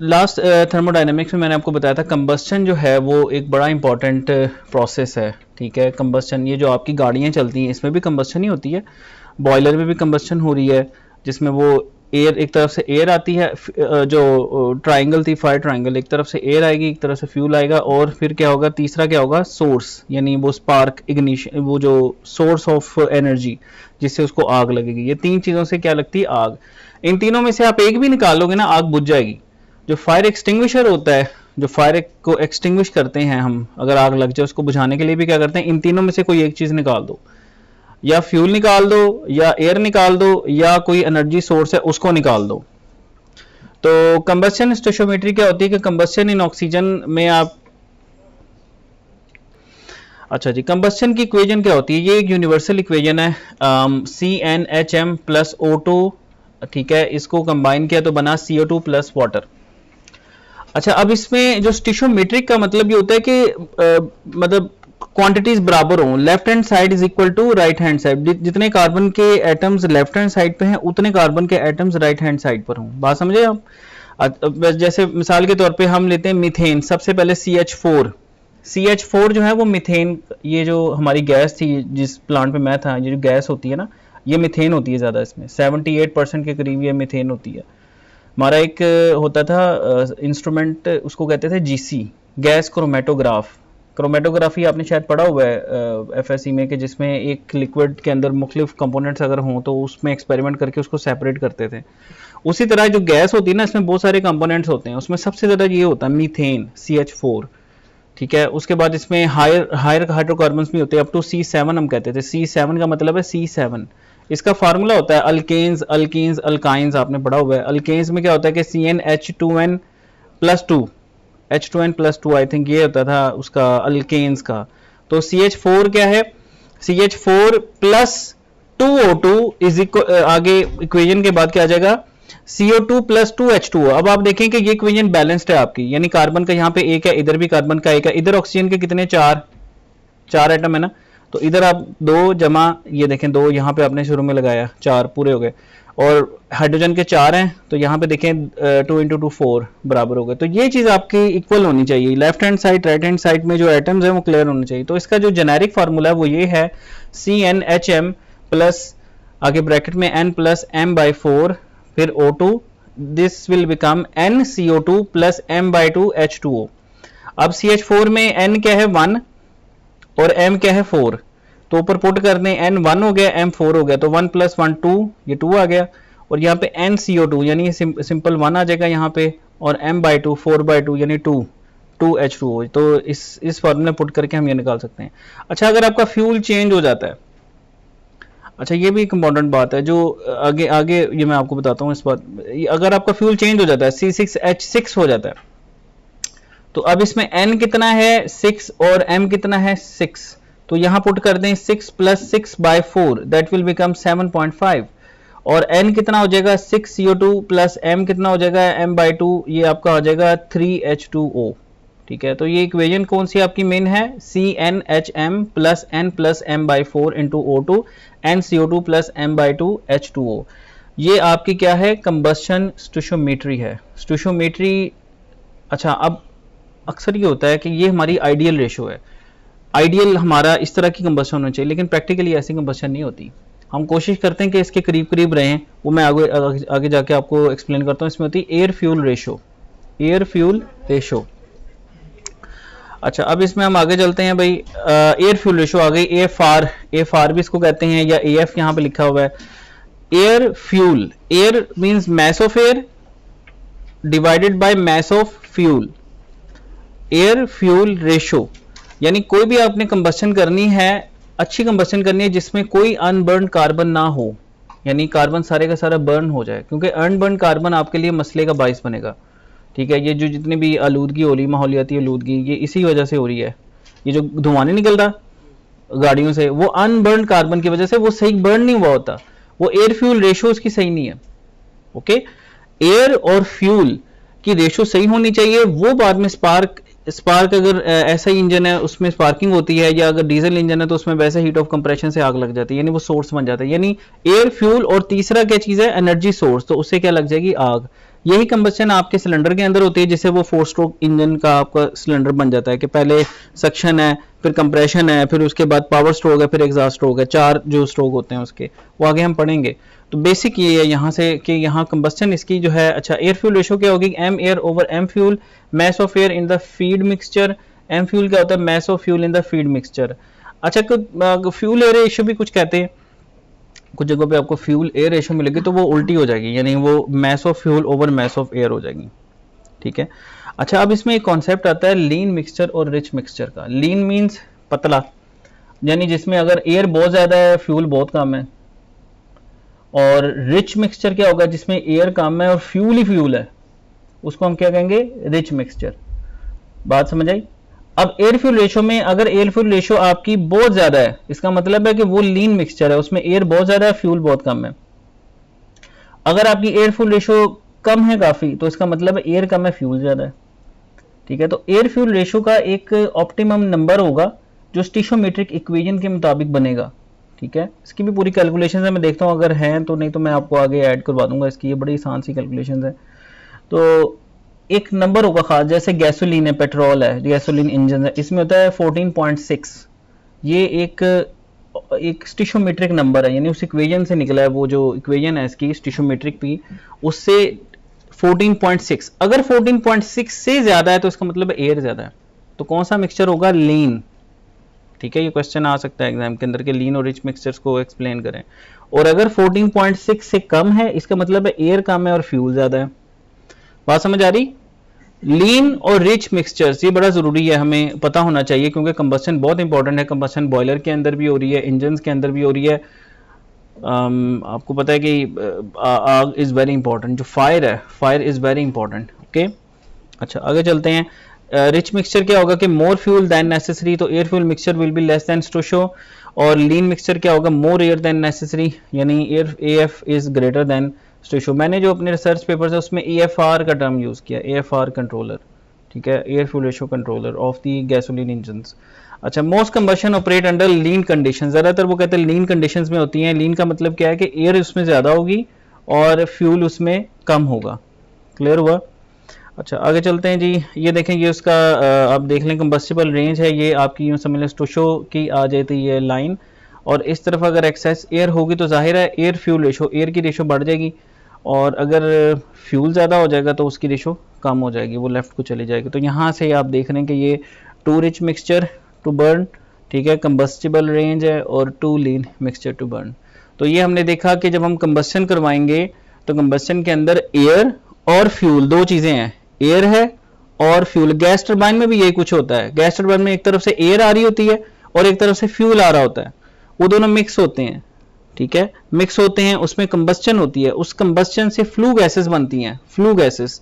Last thermodynamics में मैंने आपको बताया था कंबस्शन जो है वो एक बड़ा इंपॉर्टेंट प्रोसेस है। ठीक है, कंबस्शन, ये जो आपकी गाड़ियां चलती हैं इसमें भी कंबस्शन ही होती है, बॉयलर में भी कंबस्शन हो रही है, जिसमें वो एयर, एक तरफ से एयर आती है, जो ट्रायंगल थी, फायर ट्रायंगल, एक तरफ से एयर आएगी, एक तरफ से फ्यूल आएगा, और फिर क्या होगा, तीसरा क्या होगा, सोर्स, यानी वो स्पार्क इग्निशन, वो जो सोर्स ऑफ एनर्जी जिससे उसको आग लगेगी। ये तीन चीज़ों से क्या लगती है, आग। इन तीनों में से आप एक भी निकालोगे ना, आग बुझ जाएगी। जो फायर एक्सटिंग्विशर होता है, जो फायर को एक्सटिंग्विश करते हैं हम, अगर आग लग जाए उसको बुझाने के लिए भी क्या करते हैं, इन तीनों में से कोई एक चीज़ निकाल दो, या फ्यूल निकाल दो, या एयर निकाल दो, या कोई एनर्जी सोर्स है उसको निकाल दो। तो कंबस्शन स्टोइचियोमेट्री क्या होती है कि कंबस्शन इन ऑक्सीजन में आप, अच्छा जी, कंबस्शन की इक्वेशन क्या होती है, ये एक यूनिवर्सल इक्वेशन है, CnHm प्लस O2। ठीक है, इसको कंबाइन किया तो बना CO2 प्लस वाटर। अच्छा, अब इसमें जो स्टोइचियोमेट्रिक का मतलब ये होता है कि मतलब क्वांटिटीज बराबर हों, left hand side is equal to right hand side, जितने कार्बन के एटम्स लेफ्ट हैंड साइड पे हैं उतने कार्बन के एटम्स राइट हैंड साइड पर हों। बात समझे आप? जैसे मिसाल के तौर पे हम लेते हैं मीथेन, सबसे पहले CH4 जो है वो मीथेन, ये जो हमारी गैस थी जिस प्लांट पे मैं था, ये जो गैस होती है ना, ये मीथेन होती है ज़्यादा, इसमें 78% के करीब ये मीथेन होती है। हमारा एक होता था इंस्ट्रूमेंट, उसको कहते थे GC, गैस क्रोमेटोग्राफ। क्रोमेटोग्राफी आपने शायद पढ़ा हुआ है FSC में, कि जिसमें एक लिक्विड के अंदर मुख्तलिफ कंपोनेंट्स अगर हों तो उसमें एक्सपेरिमेंट करके उसको सेपरेट करते थे। उसी तरह जो गैस होती है ना, इसमें बहुत सारे कंपोनेंट्स होते हैं, उसमें सबसे ज़्यादा ये होता है मीथेन, CH4। ठीक है, उसके बाद इसमें हायर हाइड्रोकार्बन्स भी होते हैं, अप टू C7 हम कहते थे। C7 का मतलब है C7। इसका फार्मूला होता है अल्केन्स, अल्कीन्स, अल्काइंस, आपने पढ़ा हुआ है। अल्केन्स में क्या होता है कि CnH2n plus 2, H2n plus 2, I think ये होता था उसका अल्केन्स का। तो CH4 क्या है, CH4 plus 2O2 is equal, आगे इक्वेशन के बाद क्या आ जाएगा, CO2 प्लस 2H2O। अब आप देखें कि ये इक्वेशन बैलेंस्ड है आपकी, यानी कार्बन का यहाँ पे एक है, इधर भी कार्बन का एक है, इधर ऑक्सीजन के कितने, चार एटम है ना, तो इधर आप 2 जमा, ये देखें 2 यहाँ पे आपने शुरू में लगाया, 4 पूरे हो गए, और हाइड्रोजन के 4 हैं, तो यहाँ पे देखें 2 × 2 4 बराबर हो गए। तो ये चीज़ आपकी इक्वल होनी चाहिए, left hand side right hand side में जो एटम्स हैं वो क्लियर होने चाहिए। तो इसका जो जेनेरिक फार्मूला है वो ये है, CnHm प्लस, आगे ब्रैकेट में n प्लस m/4, फिर O2, this will become NCO2 plus m/2 H2O। अब CH4 में n क्या है, 1, और m क्या है, 4, तो ऊपर पुट कर दें, n 1 हो गया, m 4 हो गया, तो 1 + 1 2, ये 2 आ गया, और यहाँ पे NCO2 यानी सिंपल 1 आ जाएगा यहाँ पे, और m/2 4/2 यानी 2 H2O। तो इस फॉर्मूले पुट करके हम ये निकाल सकते हैं। अच्छा, अगर आपका फ्यूल चेंज हो जाता है, अच्छा ये भी एक इंपॉर्टेंट बात है जो आगे ये मैं आपको बताता हूँ इस बात, अगर आपका फ्यूल चेंज हो जाता है, C6H6 हो जाता है, तो अब इसमें n कितना है, 6, और m कितना है, 6, तो यहां पुट कर दें 6 + 6/4, दैट विल बिकम 7.5, और n कितना हो जाएगा, 6CO2 प्लस m कितना हो जाएगा, m/2, ये आपका हो जाएगा 3H2O। ठीक है, तो ये इक्वेशन कौन सी आपकी मेन है, CnHm plus n plus m/4 into O2, NCO2 plus m/2 H2O। ये आपकी क्या है, कंबस्शन स्टोइचियोमेट्री है, स्टोइचियोमेट्री। अच्छा, अब अक्सर ये होता है कि ये हमारी आइडियल रेशो है, आइडियल हमारा इस तरह की कंबस्शन होनी चाहिए, लेकिन प्रैक्टिकली ऐसी कंबस्शन नहीं होती। हम कोशिश करते हैं कि इसके करीब करीब रहें, वो मैं आगे जाके आपको एक्सप्लेन करता हूँ। इसमें होती है एयर फ्यूल रेशो। अच्छा, अब इसमें हम आगे चलते हैं भाई, एयर फ्यूल रेशो आ गई, AFR भी इसको कहते हैं, या AF यहाँ पे लिखा हुआ है। Air fuel, air means mess of air divided by mass of fuel, air fuel ratio, यानी कोई भी आपने कंबस्शन करनी है, अच्छी कंबस्शन करनी है जिसमें कोई अनबर्न कार्बन ना हो, यानी कार्बन सारे का सारा बर्न हो जाए, क्योंकि अनबर्न कार्बन आपके लिए मसले का बाइस बनेगा। ठीक है, ये जो जितनी भी आलूदगी हो रही, माहौलियाती आलूदगी, ये इसी वजह से हो रही है। ये जो धुआं नहीं निकल रहा गाड़ियों से, वो अनबर्न कार्बन की वजह से, वो सही बर्न नहीं हुआ होता, वो एयर फ्यूल रेशो उसकी सही नहीं है। ओके, एयर और फ्यूल की रेशो सही होनी चाहिए, वो बाद में स्पार्क अगर ऐसा ही इंजन है उसमें स्पार्किंग होती है, या अगर डीजल इंजन है तो उसमें वैसे हीट ऑफ कंप्रेशन से आग लग जाती है, यानी वो सोर्स बन जाता है। यानी एयर फ्यूल, और तीसरा क्या चीज़ है, एनर्जी सोर्स, तो उससे क्या लग जाएगी, आग। यही कंबस्शन आपके सिलेंडर के अंदर होती है, जिससे वो 4 स्ट्रोक इंजन का आपका सिलेंडर बन जाता है कि पहले सक्शन है, फिर कंप्रेशन है, फिर उसके बाद पावर स्ट्रोक है, फिर एग्जॉस्ट स्ट्रोक है, 4 जो स्ट्रोक होते हैं उसके, वो आगे हम पढ़ेंगे। तो बेसिक ये है यहाँ से कि यहाँ कंबस्शन इसकी जो है, अच्छा एयर फ्यूल रेशो क्या होगी, M air over M fuel, mass of air in the feed mixture. M fuel क्या होता है, mass of fuel in the feed mixture. अच्छा फ्यूल एयर रेशो भी कुछ कहते हैं, कुछ जगहों पे आपको फ्यूल एयर रेशो मिलेगी तो वो उल्टी हो जाएगी, यानी वो mess of fuel over mess of air हो जाएगी, ठीक है। अच्छा अब इसमें एक कॉन्सेप्ट आता है लीन मिक्सचर और रिच मिक्सचर का। लीन मींस पतला, यानी जिसमें अगर एयर बहुत ज्यादा है फ्यूल बहुत कम है। और रिच मिक्सचर क्या होगा, जिसमें एयर कम है और फ्यूल ही फ्यूल है, उसको हम क्या कहेंगे, रिच मिक्सचर। बात समझ आई। अब एयर फ्यूल रेशो में अगर एयर फ्यूल रेशो आपकी बहुत ज्यादा है, इसका मतलब है कि वो लीन मिक्सचर है, उसमें एयर बहुत ज्यादा है फ्यूल बहुत कम है। अगर आपकी एयर फ्यूल रेशो कम है काफी, तो इसका मतलब है एयर कम है फ्यूल ज्यादा है, ठीक है। तो एयर फ्यूल रेशो का एक ऑप्टिमम नंबर होगा जो स्टीशियोमेट्रिक इक्वेशन के मुताबिक बनेगा, ठीक है। इसकी भी पूरी कैलकुलेशन है, मैं देखता हूँ अगर हैं तो, नहीं तो मैं आपको आगे ऐड करवा दूंगा इसकी, ये बड़ी आसान सी कैलकुलेशन है। तो एक नंबर होगा खास, जैसे गैसोलीन है, पेट्रोल है, गैसोलीन इंजन है, इसमें होता है 14.6। ये एक स्टीशियोमेट्रिक नंबर है, यानी उस इक्वेशन से निकला है, वो जो इक्वेशन है इसकी स्टीशियोमेट्रिक भी, उससे 14.6। अगर 14.6 से ज्यादा है तो इसका मतलब है एयर ज्यादा है। तो कौन सा मिक्सचर होगा, लीन, ठीक है। ये क्वेश्चन आ सकता है एग्जाम के अंदर के लीन और रिच मिक्सचर्स को एक्सप्लेन करें। और अगर 14.6 से कम है, इसका मतलब है एयर कम है और फ्यूल ज्यादा है। बात समझ आ रही। लीन और रिच मिक्सचर्स ये बड़ा जरूरी है, हमें पता होना चाहिए, क्योंकि कंबस्शन बहुत इंपॉर्टेंट है। कंबस्शन बॉयलर के अंदर भी हो रही है, इंजन के अंदर भी हो रही है। आपको पता है कि आग इज वेरी इंपॉर्टेंट, जो फायर है, fire is very important, okay. अच्छा आगे चलते हैं। रिच मिक्सचर क्या होगा कि मोर फ्यूल देन नेसेसरी, तो air fuel mixture will be less than stoichio. और लीन मिक्सचर क्या होगा, मोर एयर देन नेसेसरी, यानी air AF is greater than stoichio. मैंने जो अपने रिसर्च पेपर्स है उसमें एएफआर का टर्म यूज किया, एएफआर कंट्रोलर, ठीक है, air fuel ratio controller of the gasoline engines. अच्छा मोस्ट कंबशन ऑपरेट अंडर लीन कंडीशन, ज्यादातर वो कहते हैं लीन कंडीशंस में होती हैं। लीन का मतलब क्या है कि एयर उसमें ज्यादा होगी और फ्यूल उसमें कम होगा। क्लियर हुआ। अच्छा आगे चलते हैं जी। ये देखें, ये उसका आप देख लें कंबस्टिबल रेंज है, ये आपकी यूं समझ लें स्टोशो की आ जाती है लाइन। और इस तरफ अगर एक्सेस एयर होगी तो जाहिर है एयर फ्यूल रेशो, एयर की रेशो बढ़ जाएगी, और अगर फ्यूल ज़्यादा हो जाएगा तो उसकी रेशो कम हो जाएगी, वो लेफ्ट को चली जाएगी। तो यहाँ से आप देख रहे हैं कि ये too rich mixture to burn, ठीक है, कंबस्टिबल रेंज है, और too lean mixture to burn. तो ये हमने देखा कि जब हम कंबस्शन करवाएंगे तो कंबस्शन के अंदर एयर और फ्यूल दो चीज़ें हैं, एयर है और फ्यूल। गैस टरबाइन में भी यही कुछ होता है, गैस टरबाइन में एक तरफ से एयर आ रही होती है और एक तरफ से फ्यूल आ रहा होता है, वो दोनों मिक्स होते हैं, ठीक है, मिक्स होते हैं, उसमें कंबस्चन होती है, उस कंबस्चन से फ्लू गैसेस बनती हैं। फ्लू गैसेस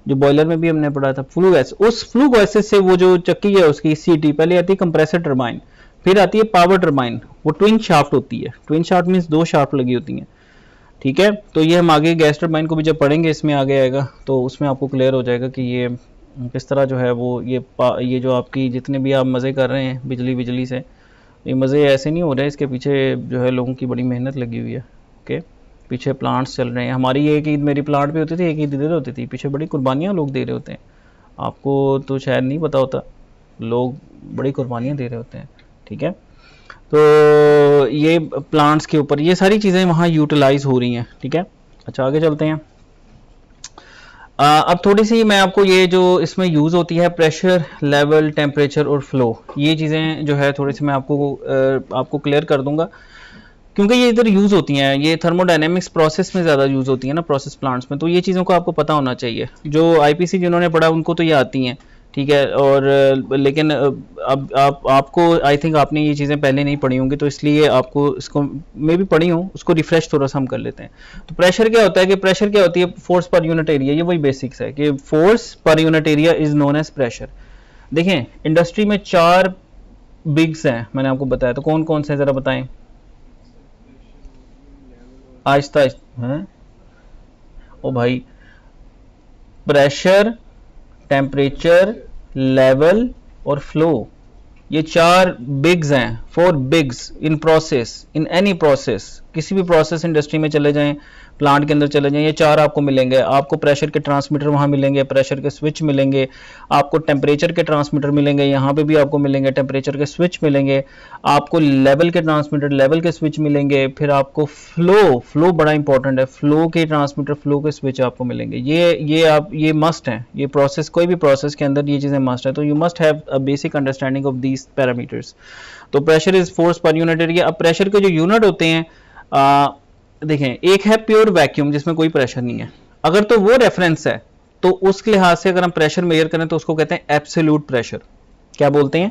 जो बॉयलर में भी हमने पढ़ा था, फ्लू गैस, उस फ्लू गैसेस से वो जो चक्की है उसकी सीटी, पहले आती है कंप्रेसर टरबाइन, फिर आती है पावर टरबाइन, वो ट्विन शाफ्ट होती है। ट्विन शाफ्ट मींस दो शाफ्ट लगी होती हैं, ठीक है। तो ये हम आगे गैस टरबाइन को भी जब पढ़ेंगे, इसमें आगे आएगा तो उसमें आपको क्लियर हो जाएगा कि ये किस तरह जो है वो ये जो आपकी जितने भी आप मज़े कर रहे हैं बिजली से, ये मज़े ऐसे नहीं हो रहे, इसके पीछे जो है लोगों की बड़ी मेहनत लगी हुई है, ओके। पीछे प्लांट्स चल रहे हैं। हमारी एक ईद मेरी प्लांट पे होती थी, एक ईद इधर होती थी, पीछे बड़ी कुर्बानियाँ लोग दे रहे होते हैं, आपको तो शायद नहीं पता होता, लोग बड़ी कुर्बानियाँ दे रहे होते हैं, ठीक है। तो ये प्लांट्स के ऊपर ये सारी चीज़ें वहाँ यूटिलाइज हो रही हैं, ठीक है। अच्छा आगे चलते हैं। अब थोड़ी सी मैं आपको ये जो इसमें यूज़ होती है प्रेशर, लेवल, टेम्परेचर और फ्लो, ये चीज़ें जो है थोड़ी सी मैं आपको क्लियर कर दूंगा, क्योंकि ये इधर यूज़ होती हैं, ये थर्मोडायनेमिक्स प्रोसेस में ज़्यादा यूज़ होती है ना, प्रोसेस प्लांट्स में, तो ये चीज़ों को आपको पता होना चाहिए। जो आईपीसी जिन्होंने पढ़ा उनको तो ये आती हैं, ठीक है। और लेकिन अब आपको आई थिंक आपने ये चीज़ें पहले नहीं पढ़ी होंगी, तो इसलिए आपको इसको मैं भी पढ़ी हूँ, उसको रिफ्रेश थोड़ा सा हम कर लेते हैं। तो प्रेशर क्या होता है, कि प्रेशर क्या होती है, फोर्स पर यूनिट एरिया, ये वही बेसिक्स है कि force per unit area is known as pressure. देखें इंडस्ट्री में 4 बिग्स हैं, मैंने आपको बताया, तो कौन कौन से ज़रा बताएं आहिस्ता आहिस्ता हैं। ओ भाई, प्रेशर, टेम्परेचर, लेवल और फ्लो, ये 4 बिग्स हैं, 4 bigs in process, in any process, किसी भी प्रोसेस इंडस्ट्री में चले जाएं, प्लांट के अंदर चले जाएं, ये 4 आपको मिलेंगे। आपको प्रेशर के ट्रांसमीटर वहाँ मिलेंगे, प्रेशर के स्विच मिलेंगे, आपको टेम्परेचर के ट्रांसमीटर मिलेंगे, यहाँ पे भी आपको मिलेंगे, टेम्परेचर के स्विच मिलेंगे, आपको लेवल के ट्रांसमीटर, लेवल के स्विच मिलेंगे, फिर आपको फ्लो बड़ा इंपॉर्टेंट है, फ्लो के ट्रांसमीटर, फ्लो के स्विच आपको मिलेंगे। ये मस्ट है, ये प्रोसेस, कोई भी प्रोसेस के अंदर ये चीज़ें मस्ट है। तो you must have a basic understanding of these parameters. तो pressure is force per unit area. अब प्रेशर के जो यूनिट होते हैं, देखें, एक है प्योर वैक्यूम जिसमें कोई प्रेशर नहीं है, अगर तो वो रेफरेंस है तो उसके लिहाज से अगर हम प्रेशर मेजर करें तो उसको कहते हैं एब्सोल्यूट प्रेशर। क्या बोलते हैं?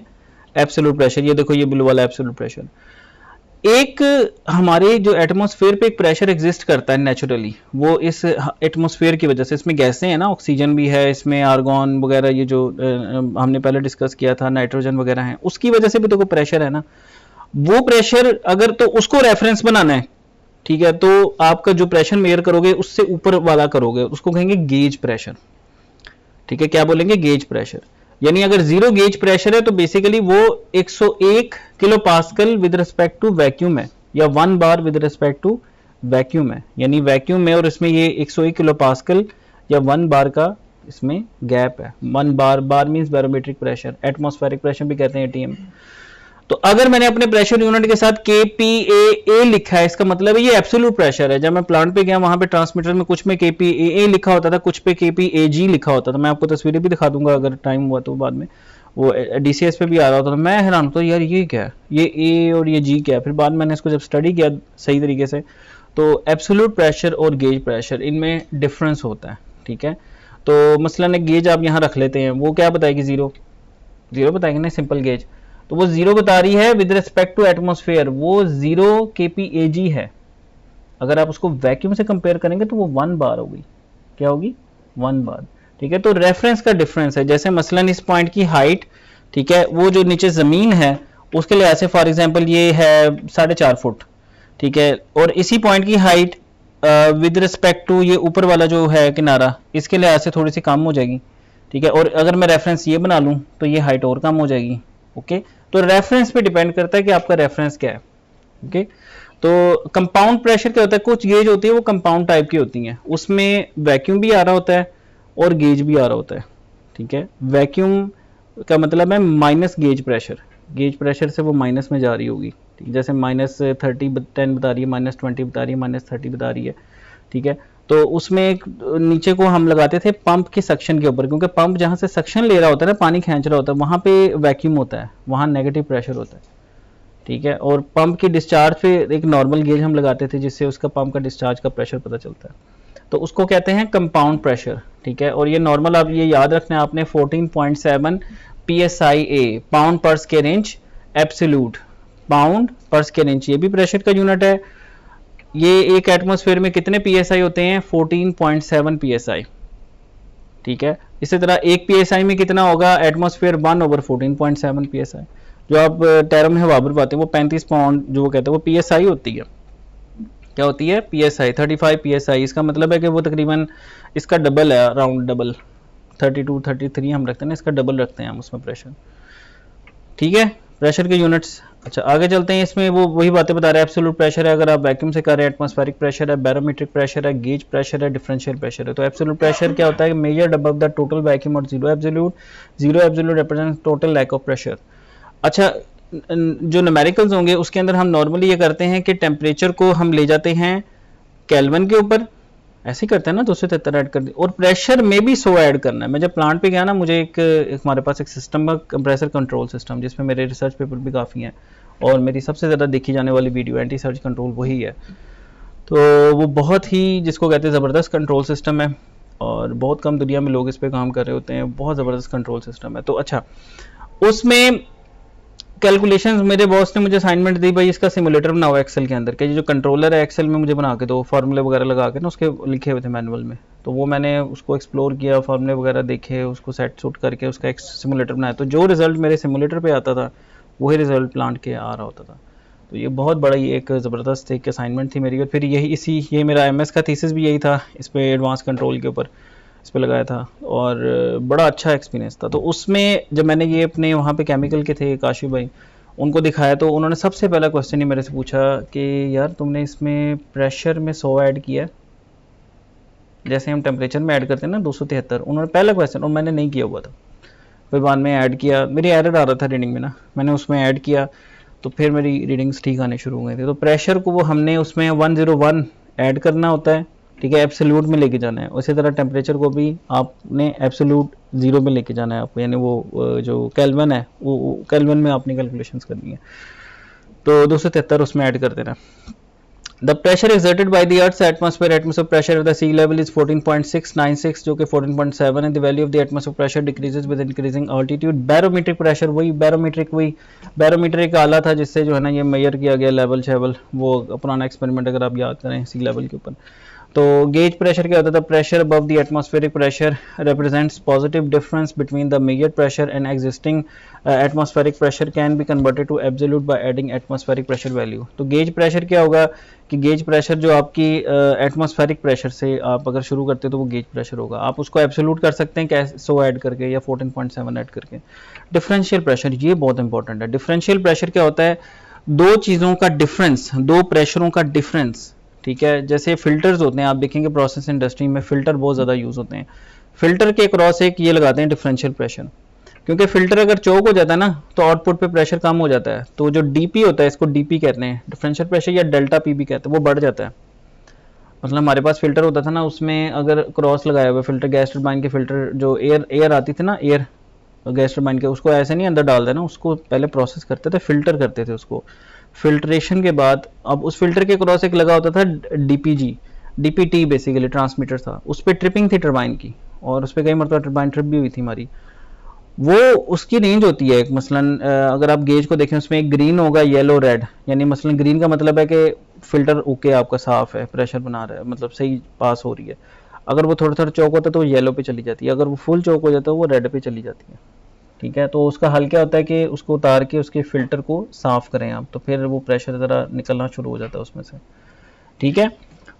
Absolute pressure. ये देखो, ये ब्लू वाला एब्सोल्यूट प्रेशर। एक हमारे जो एटमॉस्फेयर पे एक प्रेशर एग्जिस्ट करता है नेचुरली, वो इस एटमॉस्फेयर की वजह से, इसमें गैसें हैं ना, ऑक्सीजन भी है इसमें, आर्गन वगैरह, ये जो हमने पहले डिस्कस किया था, नाइट्रोजन वगैरह है, उसकी वजह से भी तो कोई प्रेशर है ना। वो प्रेशर अगर तो उसको रेफरेंस बनाना है, ठीक है, तो आपका जो प्रेशर मेजर करोगे उससे ऊपर वाला करोगे, उसको कहेंगे गेज प्रेशर। ठीक है, क्या बोलेंगे? Gauge pressure. यानी अगर जीरो गेज प्रेशर है तो बेसिकली वो 101 kilo pascal with respect to vacuum है, या 1 bar with respect to vacuum है। यानी वैक्यूम में और इसमें ये 101 किलो पास्कल या 1 बार का इसमें गैप है। 1 bar means barometric pressure, atmospheric pressure भी कहते हैं एटीएम। तो अगर मैंने अपने प्रेशर यूनिट के साथ kPa लिखा है, इसका मतलब है ये एब्सोल्यूट प्रेशर है। जब मैं प्लांट पे गया, वहां पे ट्रांसमीटर में कुछ में kPa लिखा होता था, कुछ पे kPag लिखा होता था। मैं आपको तस्वीरें भी दिखा दूंगा अगर टाइम हुआ तो बाद में, वो DCS पे भी आ रहा होता था। मैं हैरान होता यार ये क्या है, ये A और ये G क्या है। फिर बाद में मैंने इसको जब स्टडी किया सही तरीके से, तो एब्सोल्यूट प्रेशर और गेज प्रेशर, इनमें डिफरेंस होता है। ठीक है, तो मसलन एक गेज आप यहाँ रख लेते हैं, वो क्या बताएगी? जीरो बताएगी ना, सिंपल गेज। तो वो जीरो बता रही है विद रिस्पेक्ट टू एटमॉस्फेयर, वो 0 kPag है। अगर आप उसको वैक्यूम से कंपेयर करेंगे तो वो 1 बार होगी। क्या होगी? 1 बार। ठीक है, तो रेफरेंस का डिफरेंस है। जैसे मसलन इस पॉइंट की हाइट, ठीक है, वो जो नीचे जमीन है उसके लिहाज से फॉर एग्जांपल ये है 4.5 फुट, ठीक है, और इसी पॉइंट की हाइट विद रिस्पेक्ट टू ये ऊपर वाला जो है किनारा, इसके लिहाज से थोड़ी सी कम हो जाएगी। ठीक है, और अगर मैं रेफरेंस ये बना लूं तो ये हाइट और कम हो जाएगी। ओके, तो रेफरेंस पे डिपेंड करता है कि आपका रेफरेंस क्या है। ओके, तो कंपाउंड प्रेशर क्या होता है? कुछ गेज होती है वो कंपाउंड टाइप की होती हैं, उसमें वैक्यूम भी आ रहा होता है और गेज भी आ रहा होता है। ठीक है, वैक्यूम का मतलब है माइनस गेज प्रेशर से वो माइनस में जा रही होगी। जैसे -30 बता रही है, -20 बता रही है, -30 बता रही है। ठीक है, तो उसमें एक नीचे को हम लगाते थे पंप के सक्शन के ऊपर, क्योंकि पंप जहां से सक्शन ले रहा होता है ना, पानी खींच रहा होता है, वहां पे वैक्यूम होता है, वहां नेगेटिव प्रेशर होता है। ठीक है, और पंप की डिस्चार्ज पे एक नॉर्मल गेज हम लगाते थे जिससे उसका पंप का डिस्चार्ज का प्रेशर पता चलता है, तो उसको कहते हैं कंपाउंड प्रेशर। ठीक है, और ये नॉर्मल, आप ये याद रखना है आपने, 14.7 psia, पाउंड पर स्क्वायर इंच, एब्सोल्यूट पाउंड पर स्क्वायर इंच, ये भी प्रेशर का यूनिट है। ये एक एटमॉस्फेयर में कितने psi होते हैं? 14.7 psi। ठीक है, इसी तरह एक psi में कितना होगा? Atmosphere 1/14.7 psi। जो आप टर्म है वाबर पाते हैं, वो 35 पाउंड जो वो कहते हैं, वो psi होती है। क्या होती है? psi, 35 psi। इसका मतलब है कि वो तकरीबन इसका डबल है, अराउंड डबल, 32 33 हम रखते हैं ना, इसका डबल रखते हैं हम उसमें प्रेशर। ठीक है, प्रेशर के यूनिट्स। अच्छा, आगे चलते हैं। इसमें वो वही बातें बता रहे हैं। एब्सोल्यूट प्रेशर है अगर आप वैक्यूम से कर रहे हैं, एटमॉस्फेरिक प्रेशर है, बैरोमीट्रिक प्रेशर है, गेज प्रेशर है, डिफरेंशियल प्रेशर है। तो एब्सोल्यूट प्रेशर क्या होता है? Measured above the total vacuum और zero absolute represents total lack of pressure. अच्छा, जो न्यूमेरिकल्स होंगे उसके अंदर हम नॉर्मली ये करते हैं कि टेम्परेचर को हम ले जाते हैं केल्विन के ऊपर, ऐसे ही करते हैं ना, 273 ऐड कर दी, और प्रेशर में भी 100 ऐड करना है। मैं जब प्लांट पे गया ना, मुझे एक हमारे पास एक सिस्टम है, कंप्रेसर कंट्रोल सिस्टम, जिसमें मेरे रिसर्च पेपर भी काफ़ी हैं और मेरी सबसे ज़्यादा देखी जाने वाली वीडियो एंटी सर्ज कंट्रोल वही है। तो वो बहुत ही, जिसको कहते हैं, ज़बरदस्त कंट्रोल सिस्टम है और बहुत कम दुनिया में लोग इस पर काम कर रहे होते हैं। बहुत ज़बरदस्त कंट्रोल सिस्टम है। तो अच्छा, उसमें कैलकुलेशंस मेरे बॉस ने मुझे असाइनमेंट दी, भाई इसका सिमुलेटर बनाओ एक्सेल के अंदर के, जो कंट्रोलर है एक्सेल में मुझे बना के दो, फार्मूले वगैरह लगा के ना, उसके लिखे हुए थे मैनुअल में। तो वो मैंने उसको एक्सप्लोर किया, फार्मूले वगैरह देखे, उसको सेट सूट करके उसका एक सिमुलेटर बनाया। तो जो रिजल्ट मेरे सिमुलेटर पे आता था वही रिजल्ट प्लांट के आ रहा होता था। तो ये बहुत बड़ा ये एक ज़बरदस्त एक असाइनमेंट थी मेरी। और फिर ये मेरा MS का थीसिस भी यही था, इस पर एडवांस कंट्रोल के ऊपर इस पर लगाया था, और बड़ा अच्छा एक्सपीरियंस था। तो उसमें जब मैंने ये अपने वहाँ पे केमिकल के थे काशी भाई, उनको दिखाया, तो उन्होंने सबसे पहला क्वेश्चन ही मेरे से पूछा कि यार तुमने इसमें प्रेशर में 100 ऐड किया है? जैसे हम टेम्परेचर में ऐड करते हैं ना 273, उन्होंने पहला क्वेश्चन, और मैंने नहीं किया हुआ था, फिर बाद में ऐड किया, मेरी एरर आ रहा था रीडिंग में ना, मैंने उसमें ऐड किया तो फिर मेरी रीडिंग्स ठीक आने शुरू हो गई थी। तो प्रेशर को वो हमने उसमें 101 ऐड करना होता है, ठीक है, एब्सोल्यूट में लेके जाना है। उसी तरह टेम्परेचर को भी आपने एब्सोल्यूट 0 में लेके जाना है आपको, यानी वो जो केल्विन है वो केल्विन में आपने कैलकुलेशंस करनी है। तो 273 उसमें ऐड कर देना। The pressure exerted by the Earth's atmosphere pressure at the sea level is 14.696 जो कि 14.7 है। The value of the atmospheric pressure decreases with increasing altitude. barometric pressure वही barometer एक आला था जिससे जो है ना ये मेजर किया गया लेवल शेवल, वो पुराना एक्सपेरिमेंट अगर आप याद करें सी लेवल के ऊपर। तो गेज प्रेशर क्या होता था, pressure above the atmospheric pressure represents positive difference between the measure pressure and existing atmospheric pressure can be converted to absolute by adding atmospheric pressure value. तो गेज प्रेशर क्या होगा कि गेज प्रेशर जो आपकी atmospheric pressure से आप अगर शुरू करते हो तो वो गेज प्रेशर होगा, आप उसको एब्सोल्यूट कर सकते हैं कैसे, 100 ऐड करके या 14.7 ऐड करके। डिफरेंशियल प्रेशर, ये बहुत इंपॉर्टेंट है। डिफरेंशियल प्रेशर क्या होता है, दो चीज़ों का डिफरेंस, दो प्रेशरों का डिफरेंस, ठीक है। जैसे फिल्टर्स होते हैं, आप देखेंगे प्रोसेस इंडस्ट्री में फिल्टर बहुत ज़्यादा यूज़ होते हैं, फिल्टर के क्रॉस एक ये लगाते हैं डिफरेंशियल प्रेशर, क्योंकि फिल्टर अगर चौक हो जाता है ना तो आउटपुट पे प्रेशर कम हो जाता है, तो जो डीपी होता है, इसको डीपी कहते हैं, डिफरेंशियल प्रेशर या डेल्टा पी भी कहते हैं, वो बढ़ जाता है। मतलब हमारे पास फिल्टर होता था ना, उसमें अगर क्रॉस लगाया हुआ फिल्टर, गैस टरबाइन के फिल्टर जो एयर आती थी ना, एयर गैस टरबाइन के, उसको ऐसे नहीं अंदर डाल देना, उसको पहले प्रोसेस करते थे, फिल्टर करते थे उसको, फिल्ट्रेशन के बाद अब उस फिल्टर के क्रॉस एक लगा होता था डीपीजी, डीपीटी बेसिकली ट्रांसमीटर था, उस पर ट्रिपिंग थी टरबाइन की, और उस पर कई मरतबा टरबाइन ट्रिप भी हुई थी हमारी। वो उसकी रेंज होती है एक, मसलन अगर आप गेज को देखें उसमें एक ग्रीन होगा, येलो, रेड, यानी मसलन ग्रीन का मतलब है कि फिल्टर ओके आपका साफ है, प्रेशर बना रहा है, मतलब सही पास हो रही है। अगर वो थोड़ा थोड़ा चौक होता है तो वो येलो पे चली जाती है, अगर वो फुल चौक हो जाता है वो रेड पे चली जाती है, ठीक है। तो उसका हल क्या होता है कि उसको उतार के उसके फिल्टर को साफ करें आप, तो फिर वो प्रेशर ज़रा निकलना शुरू हो जाता है उसमें से, ठीक है।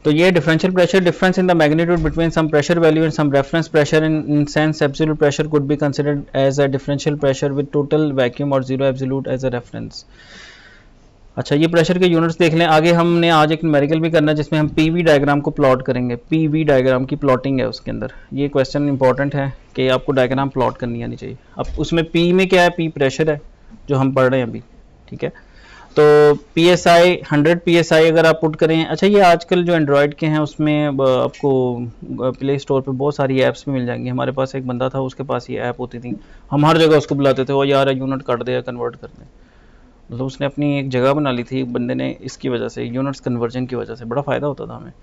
तो ये differential pressure, difference in the magnitude between some pressure value and some reference pressure in sense absolute pressure could be considered as a differential pressure with total vacuum और zero absolute as a reference. अच्छा, ये pressure के units देख लें। आगे हमने आज एक न्यूमेरिकल भी करना है जिसमें हम पीवी डायग्राम को प्लॉट करेंगे, पीवी डायग्राम की प्लॉटिंग है उसके अंदर। ये क्वेश्चन इंपॉर्टेंट है कि आपको डायग्राम प्लॉट करनी आनी चाहिए। अब उसमें पी में क्या है, पी प्रेशर है जो हम पढ़ रहे हैं अभी, ठीक है। तो PSI 100 PSI अगर आप पुट करें, अच्छा ये आजकल जो एंड्रॉयड के हैं उसमें आपको प्ले स्टोर पे बहुत सारी ऐप्स भी मिल जाएंगी। हमारे पास एक बंदा था, उसके पास ये ऐप होती थी, हम हर जगह उसको बुलाते थे, वो यार यूनिट काट दे या कन्वर्ट कर दे, मतलब उसने अपनी एक जगह बना ली थी एक बंदे ने, इसकी वजह से, यूनिट्स कन्वर्जन की वजह से बड़ा फ़ायदा होता था हमें।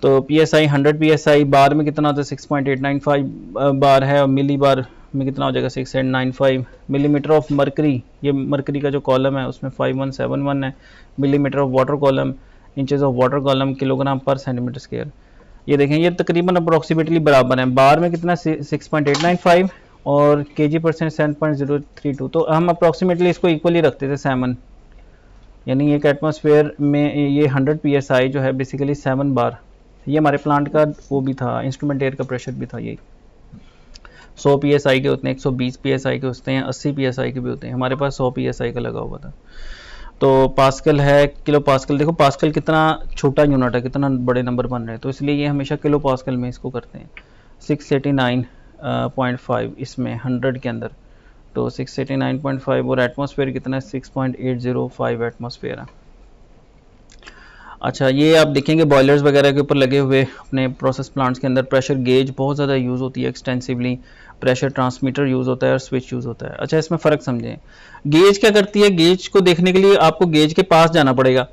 तो PSI 100 PSI बार में कितना होता है, 6.895 बार है, और मिली बार में कितना हो जाएगा, 6.95 मिलीमीटर ऑफ मरकरी, ये मरकरी का जो कॉलम है उसमें 5171 है, millimetre of water column, inches of water column, kilogram पर सेंटीमीटर स्क्वायर। ये देखें ये तकरीबन अप्रोक्सीमेटली बराबर है, बार में कितना 6.895 और केजी परसेंट 7.032, तो हम अप्रोक्सीमेटली इसको इक्वली रखते थे 7, यानी एक एटमॉस्फेयर में ये 100 PSI जो है बेसिकली 7 बार। ये हमारे प्लांट का वो भी था, इंस्ट्रूमेंट एयर का प्रेशर भी था, यही 100 PSI के होते हैं, 120 PSI के होते हैं, 80 PSI के भी होते हैं, हमारे पास 100 PSI का लगा हुआ था। तो पास्कल है, किलो पास्कल, देखो पास्कल कितना छोटा यूनिट है, कितना बड़े नंबर बन रहे हैं, तो इसलिए ये हमेशा किलो पास्कल में इसको करते हैं। 689.5 इसमें 100 के अंदर, तो 689.5 और एटमॉस्फेयर कितना है, 6.805 एटमॉस्फेयर है। अच्छा, ये आप देखेंगे बॉयलर्स वगैरह के ऊपर लगे हुए अपने प्रोसेस प्लांट्स के अंदर प्रेशर गेज बहुत ज़्यादा यूज़ होती है एक्सटेंसिवली, प्रेशर ट्रांसमीटर यूज़ होता है और स्विच यूज़ होता है। अच्छा, इसमें फ़र्क समझें, गेज क्या करती है, गेज को देखने के लिए आपको गेज के पास जाना पड़ेगा।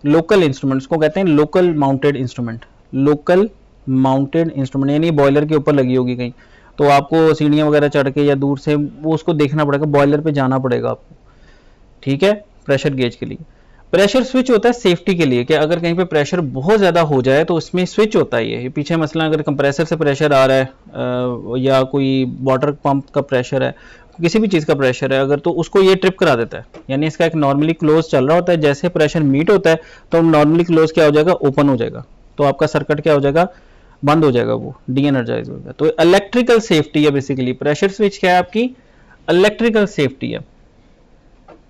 लोकल इंस्ट्रूमेंट्स को कहते हैं local mounted instrument, local mounted instrument, यानी बॉयलर के ऊपर लगी होगी कहीं, तो आपको सीढ़ियाँ वगैरह चढ़ के या दूर से वो उसको देखना पड़ेगा, बॉयलर पे जाना पड़ेगा आपको, ठीक है, प्रेशर गेज के लिए। प्रेशर स्विच होता है सेफ्टी के लिए, कि अगर कहीं पे प्रेशर बहुत ज़्यादा हो जाए तो उसमें स्विच होता है। ये पीछे मसला अगर कंप्रेसर से प्रेशर आ रहा है या कोई वाटर पंप का प्रेशर है, किसी भी चीज़ का प्रेशर है अगर, तो उसको ये ट्रिप करा देता है, यानी इसका एक नॉर्मली क्लोज चल रहा होता है, जैसे प्रेशर मीट होता है तो नॉर्मली क्लोज क्या हो जाएगा, ओपन हो जाएगा, तो आपका सर्किट क्या हो जाएगा, बंद हो जाएगा, वो डी एनर्जाइज हो जाएगा। तो इलेक्ट्रिकल सेफ्टी है बेसिकली, प्रेशर स्विच क्या है आपकी, इलेक्ट्रिकल सेफ्टी है,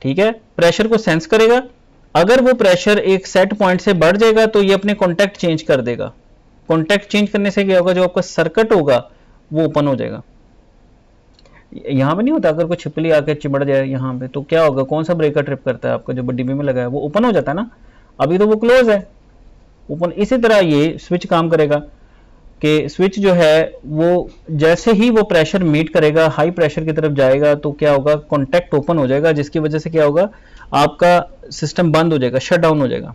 ठीक है। प्रेशर को सेंस करेगा, अगर वो प्रेशर एक सेट पॉइंट से बढ़ जाएगा तो ये अपने कॉन्टैक्ट चेंज कर देगा, कॉन्टैक्ट चेंज करने से क्या होगा, जो आपका सर्किट होगा वो ओपन हो जाएगा। यहाँ पे नहीं होता, अगर कोई छिपकली आके चिमड़ जाए यहाँ पे तो क्या होगा, कौन सा ब्रेकर ट्रिप करता है आपका, जो डिब्बे में लगा है वो ओपन हो जाता है ना, अभी तो वो क्लोज है, ओपन। इसी तरह ये स्विच काम करेगा कि स्विच जो है वो जैसे ही वो प्रेशर मीट करेगा, हाई प्रेशर की तरफ जाएगा, तो क्या होगा, कॉन्टैक्ट ओपन हो जाएगा, जिसकी वजह से क्या होगा, आपका सिस्टम बंद हो जाएगा, शट डाउन हो जाएगा।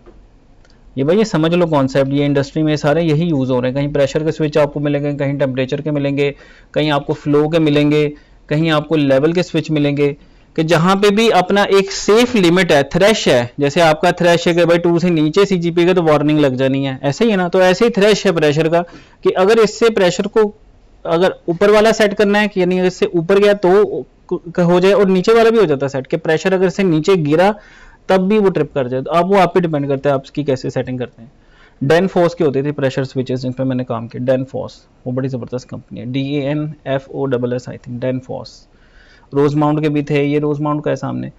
ये भाई ये समझ लो कॉन्सेप्ट, ये इंडस्ट्री में सारे यही यूज हो रहे हैं। कहीं प्रेशर के स्विच आपको मिलेंगे, कहीं टेम्परेचर के मिलेंगे, कहीं आपको फ्लो के मिलेंगे, कहीं आपको लेवल के स्विच मिलेंगे, कि जहां पे भी अपना एक सेफ लिमिट है, थ्रेश है। जैसे आपका थ्रेश है कि भाई 2 से नीचे सीजीपी का तो वार्निंग लग जानी है, ऐसे ही है ना, तो ऐसे ही थ्रेश है प्रेशर का, कि अगर इससे प्रेशर को अगर ऊपर वाला सेट करना है, कि यानी इससे ऊपर गया तो हो जाए, और नीचे वाला भी हो जाता है सेट, कि प्रेशर अगर इससे नीचे गिरा तब भी वो ट्रिप कर जाए। तो अब वो आप पे डिपेंड करता है आप इसकी कैसे सेटिंग करते हैं। डेनफॉस की होती थी प्रेशर स्विचेस जिन पे मैंने काम किया, डेनफॉस, वो बड़ी ज़बरदस्त कंपनी है, DANFOSS I think, Danfoss. Rosemount के भी थे, ये रोज माउंट का है सामने।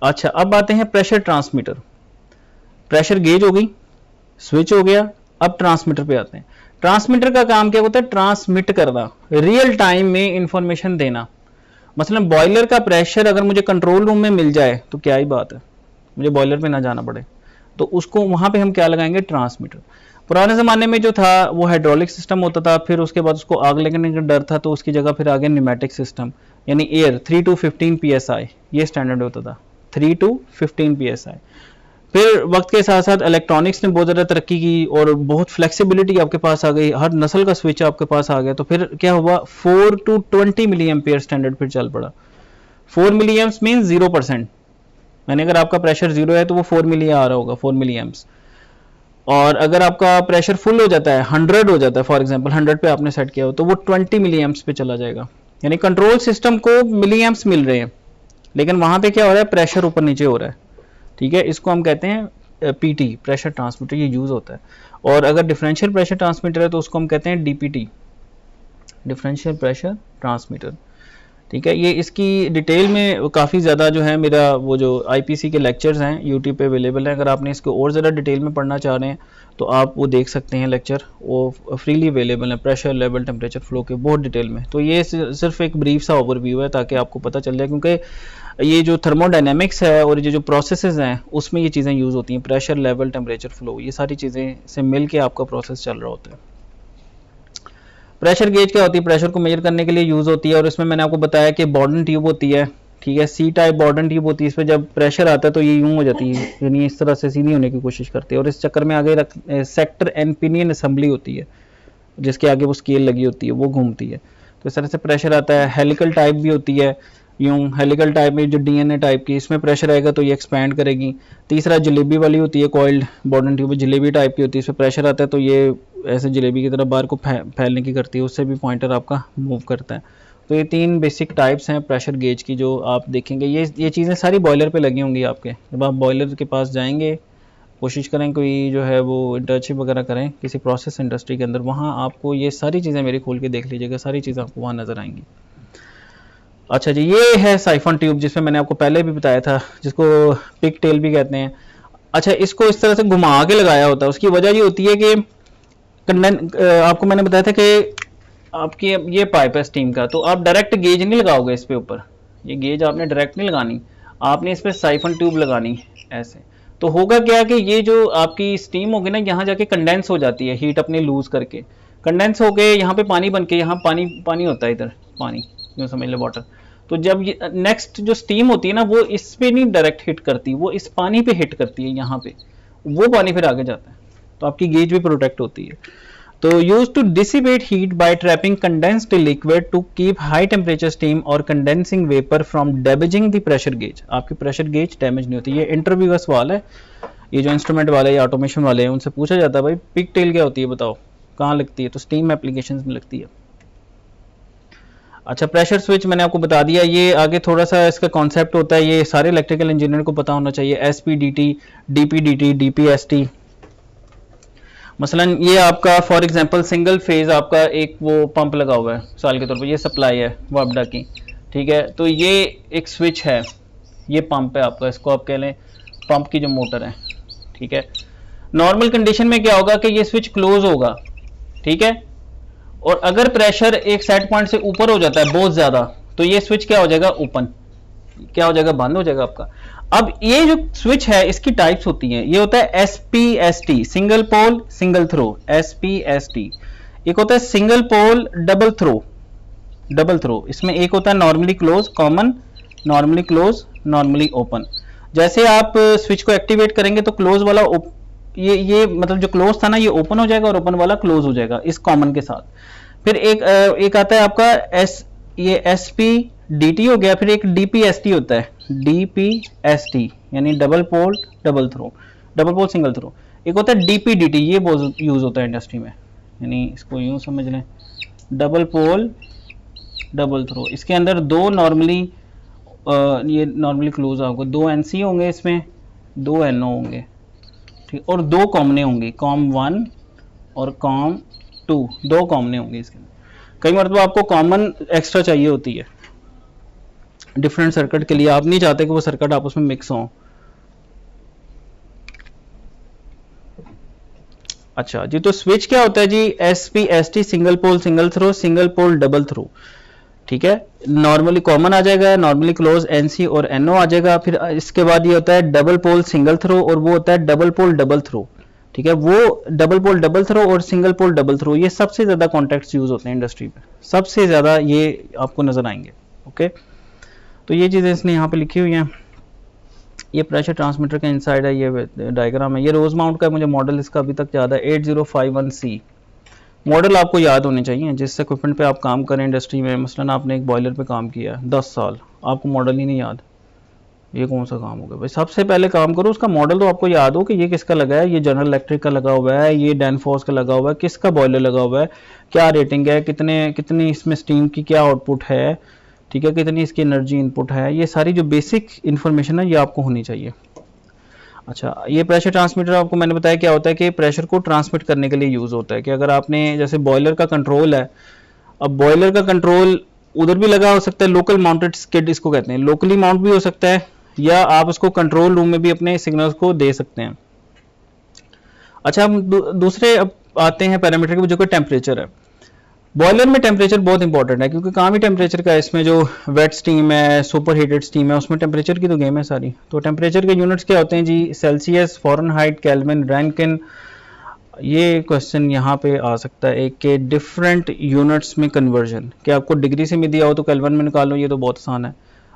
अच्छा, अब आते हैं प्रेशर ट्रांसमीटर। प्रेशर गेज हो गई, स्विच हो गया, अब ट्रांसमीटर पे आते हैं। ट्रांसमीटर का काम क्या होता है, ट्रांसमिट करना, रियल टाइम में इंफॉर्मेशन देना। मसलन बॉयलर का प्रेशर अगर मुझे कंट्रोल रूम में मिल जाए तो क्या ही बात है, मुझे बॉयलर पे ना जाना पड़े, तो उसको वहां पे हम क्या लगाएंगे, ट्रांसमीटर। पुराने ज़माने में जो था वो हाइड्रोलिक सिस्टम होता था, फिर उसके बाद उसको आग लगने का डर था, तो उसकी जगह फिर आगे न्यूमेटिक सिस्टम, यानी एयर 3 to 15 PSI, ये स्टैंडर्ड होता था, 3 to 15 PSI। फिर वक्त के साथ साथ इलेक्ट्रॉनिक्स ने बहुत ज़्यादा तरक्की की और बहुत फ्लेक्सिबिलिटी आपके पास आ गई, हर नस्ल का स्विच आपके पास आ गया, तो फिर क्या हुआ, 4 to 20 मिली एम्पियर स्टैंडर्ड फिर चल पड़ा। 4 मिली एम्प्स मीन 0%, यानी अगर आपका प्रेशर 0 है तो वो 4 मिली आ रहा होगा, 4 मिली एम्प्स। और अगर आपका प्रेशर फुल हो जाता है, 100 हो जाता है, फॉर एग्जांपल 100 पे आपने सेट किया हो, तो वो 20 मिली एम्प्स पे चला जाएगा। यानी कंट्रोल सिस्टम को मिली एम्प्स मिल रहे हैं, लेकिन वहां पे क्या हो रहा है, प्रेशर ऊपर नीचे हो रहा है। ठीक है, इसको हम कहते हैं PT, प्रेशर ट्रांसमीटर, ये यूज होता है। और अगर डिफरेंशियल प्रेशर ट्रांसमीटर है तो उसको हम कहते हैं DPT, डिफरेंशियल प्रेशर ट्रांसमीटर। ठीक है, ये इसकी डिटेल में काफ़ी ज़्यादा जो है मेरा वो जो IPC के लेक्चर्स हैं यूट्यूब पे अवेलेबल हैं, अगर आपने इसको और ज़्यादा डिटेल में पढ़ना चाह रहे हैं तो आप वो देख सकते हैं लेक्चर, वो फ्रीली अवेलेबल है, प्रेशर लेवल टेम्परेचर फ्लो के बहुत डिटेल में। तो ये सिर्फ एक ब्रीफ सा ओवरव्यू है ताकि आपको पता चल जाए, क्योंकि ये जो थर्मोडायनेमिक्स है और ये जो प्रोसेसेस हैं उसमें ये चीज़ें यूज़ होती हैं, प्रेशर लेवल टेम्परेचर फ्लो, ये सारी चीज़ें से मिल के आपका प्रोसेस चल रहा होता है। प्रेशर गेज क्या होती है, प्रेशर को मेजर करने के लिए यूज होती है, और इसमें मैंने आपको बताया कि बॉर्डन ट्यूब होती है। ठीक है, C टाइप बॉर्डन ट्यूब होती है, इस पर जब प्रेशर आता है तो ये यूं हो जाती है, यानी इस तरह से सीधी होने की कोशिश करती है, और इस चक्कर में आगे सेक्टर एंड पिनियन असेंबली होती है, जिसके आगे वो स्केल लगी होती है, वो घूमती है, तो इस तरह से प्रेशर आता है। हेलिकल टाइप भी होती है, यूं हेलिकल टाइप में जो DNA टाइप की, इसमें प्रेशर आएगा तो ये एक्सपैंड करेगी। तीसरा जलेबी वाली होती है, कॉइल्ड बॉर्डन ट्यूब, जलेबी टाइप की होती है, इसमें प्रेशर आता है तो ये ऐसे जलेबी की तरह बाहर को फैलने की करती है, उससे भी पॉइंटर आपका मूव करता है। तो ये 3 बेसिक टाइप्स हैं प्रेशर गेज की जो आप देखेंगे। ये चीज़ें सारी बॉयलर पे लगी होंगी आपके, जब आप बॉयलर के पास जाएंगे, कोशिश करें कोई जो है वो इंटर्नशिप वगैरह करें किसी प्रोसेस इंडस्ट्री के अंदर, वहाँ आपको ये सारी चीज़ें मेरी खोल के देख लीजिएगा, सारी चीज़ें आपको वहाँ नज़र आएंगी। अच्छा जी, ये है साइफन ट्यूब जिसमें मैंने आपको पहले भी बताया था, जिसको पिक टेल भी कहते हैं। अच्छा, इसको इस तरह से घुमा के लगाया होता है, उसकी वजह ये होती है कि आपको मैंने बताया था कि आपकी ये पाइप है स्टीम का, तो आप डायरेक्ट गेज नहीं लगाओगे इस पे ऊपर, ये गेज आपने डायरेक्ट नहीं लगानी, आपने इस पे साइफन ट्यूब लगानी ऐसे। तो होगा क्या कि ये जो आपकी स्टीम होगी ना, यहाँ जाके कंडेंस हो जाती है, हीट अपनी लूज करके कंडेंस होके यहाँ पे पानी बन के, यहाँ पानी पानी होता है, इधर पानी जो समझ लो वाटर। तो जब ये नेक्स्ट जो स्टीम होती है ना, वो इस पे नहीं डायरेक्ट हिट करती, वो इस पानी पे हिट करती है, यहाँ पे वो पानी फिर आगे जाता है, तो आपकी गेज भी प्रोटेक्ट होती है। तो use to dissipate heat by trapping condensed liquid to keep high temperature steam और condensing vapour from damaging the pressure gauge. आपकी प्रेशर गेज डैमेज नहीं होती। ये इंटरव्यू का सवाल है, ये जो इंस्ट्रूमेंट वाले या ऑटोमेशन वाले हैं उनसे पूछा जाता है, भाई पिक टेल क्या होती है बताओ, कहाँ लगती है, तो स्टीम एप्लीकेशंस में लगती है। अच्छा, प्रेशर स्विच मैंने आपको बता दिया, ये आगे थोड़ा सा इसका कॉन्सेप्ट होता है, ये सारे इलेक्ट्रिकल इंजीनियर को पता होना चाहिए। SPDT, DPDT, DPST। मसलन ये आपका फॉर एग्जांपल सिंगल फेज आपका एक वो पंप लगा हुआ है मिसाल के तौर पर, ये सप्लाई है वापडा की, ठीक है, तो ये एक स्विच है, ये पंप है आपका, इसको आप कह लें पंप की जो मोटर है, ठीक है। नॉर्मल कंडीशन में क्या होगा कि ये स्विच क्लोज होगा, ठीक है, और अगर प्रेशर एक सेट पॉइंट से ऊपर हो जाता है बहुत ज्यादा, तो ये स्विच क्या हो जाएगा, ओपन, क्या हो जाएगा, बंद हो जाएगा आपका। अब ये जो स्विच है इसकी टाइप्स होती हैं, ये होता है SPST, single pole single throw, SPST. एक होता है single pole double throw, double throw, इसमें एक होता है normally close, common, normally close, normally open. जैसे आप स्विच को एक्टिवेट करेंगे तो क्लोज वाला ये मतलब जो क्लोज था ना ये ओपन हो जाएगा और ओपन वाला क्लोज हो जाएगा इस कॉमन के साथ। फिर एक आता है आपका ये एस पी डी टी हो गया, फिर एक डीपीएसटी होता है, डीपीएसटी यानी double pole double throw, double pole single throw. एक होता है डीपीडीटी, ये बहुत यूज होता है इंडस्ट्री में, यानी इसको यूं समझ लें, डबल पोल डबल थ्रो। इसके अंदर दो नॉर्मली ये नॉर्मली क्लोज होगा, दो एनसी होंगे इसमें, दो एनओ होंगे, ठीक, और दो कॉमने होंगे, कॉम 1 और कॉम 2, दो कॉमने होंगे इसके अंदर। कई मतलब आपको कॉमन एक्स्ट्रा चाहिए होती है डिफरेंट सर्किट के लिए, आप नहीं चाहते कि वो सर्किट आपस में मिक्स हों। अच्छा जी, तो स्विच क्या होता है जी, SPST, single pole single throw, single pole double throw, ठीक है। नॉर्मली कॉमन आ जाएगा, नॉर्मली क्लोज एनसी और एनओ आ जाएगा। फिर इसके बाद ये होता है डबल पोल सिंगल थ्रो, और वो होता है डबल पोल डबल थ्रो, ठीक है। वो डबल पोल डबल थ्रो और सिंगल पोल डबल थ्रो, ये सबसे ज्यादा कॉन्टैक्ट्स यूज होते हैं इंडस्ट्री में, सबसे ज्यादा ये आपको नजर आएंगे। ओके, तो ये चीजें इसने यहाँ पे लिखी हुई हैं। ये प्रेशर ट्रांसमीटर का इनसाइड है, ये डायग्राम है, ये रोज माउंट का मुझे मॉडल इसका अभी तक याद है, 8051C। मॉडल आपको याद होने चाहिए जिस इक्विपमेंट पे आप काम करें इंडस्ट्री में। मसलन आपने एक बॉयलर पे काम किया है 10 साल, आपको मॉडल ही नहीं याद, ये कौन सा काम होगा भाई। सबसे पहले काम करो उसका मॉडल तो आपको याद हो कि ये किसका लगा है, ये जनरल इलेक्ट्रिक का लगा हुआ है, ये डैनफोर्स का लगा हुआ है, किसका बॉयलर लगा हुआ है, क्या रेटिंग है, कितनी इसमें स्टीम की क्या आउटपुट है, ठीक है, कितनी इसकी एनर्जी इनपुट है, ये सारी जो बेसिक इंफॉर्मेशन है ये आपको होनी चाहिए। अच्छा, ये प्रेशर ट्रांसमीटर आपको मैंने बताया क्या होता है कि प्रेशर को ट्रांसमिट करने के लिए यूज होता है। कि अगर आपने जैसे बॉयलर का कंट्रोल है, अब बॉयलर का कंट्रोल उधर भी लगा हो सकता है, लोकल माउंटेड स्किड इसको कहते हैं, लोकली माउंट भी हो सकता है, या आप उसको कंट्रोल रूम में भी अपने सिग्नल्स को दे सकते हैं। अच्छा, हम दूसरे आते हैं पैरामीटर के, जो कि टेम्परेचर है। बॉयलर में टेम्परेचर बहुत इंपॉर्टेंट है, क्योंकि काम ही टेम्परेचर का है। इसमें जो वेट स्टीम है, सुपर हीटेड स्टीम है, उसमें टेम्परेचर की तो गेम है सारी। तो टेम्परेचर के यूनिट्स क्या होते हैं जी, सेल्सियस, फ़ारेनहाइट, केल्विन, रैंकिन। ये क्वेश्चन यहाँ पे आ सकता है एक के डिफरेंट यूनिट्स में कन्वर्जन, कि आपको डिग्री से में दिया हो तो केल्विन में निकालो, ये तो बहुत आसान है।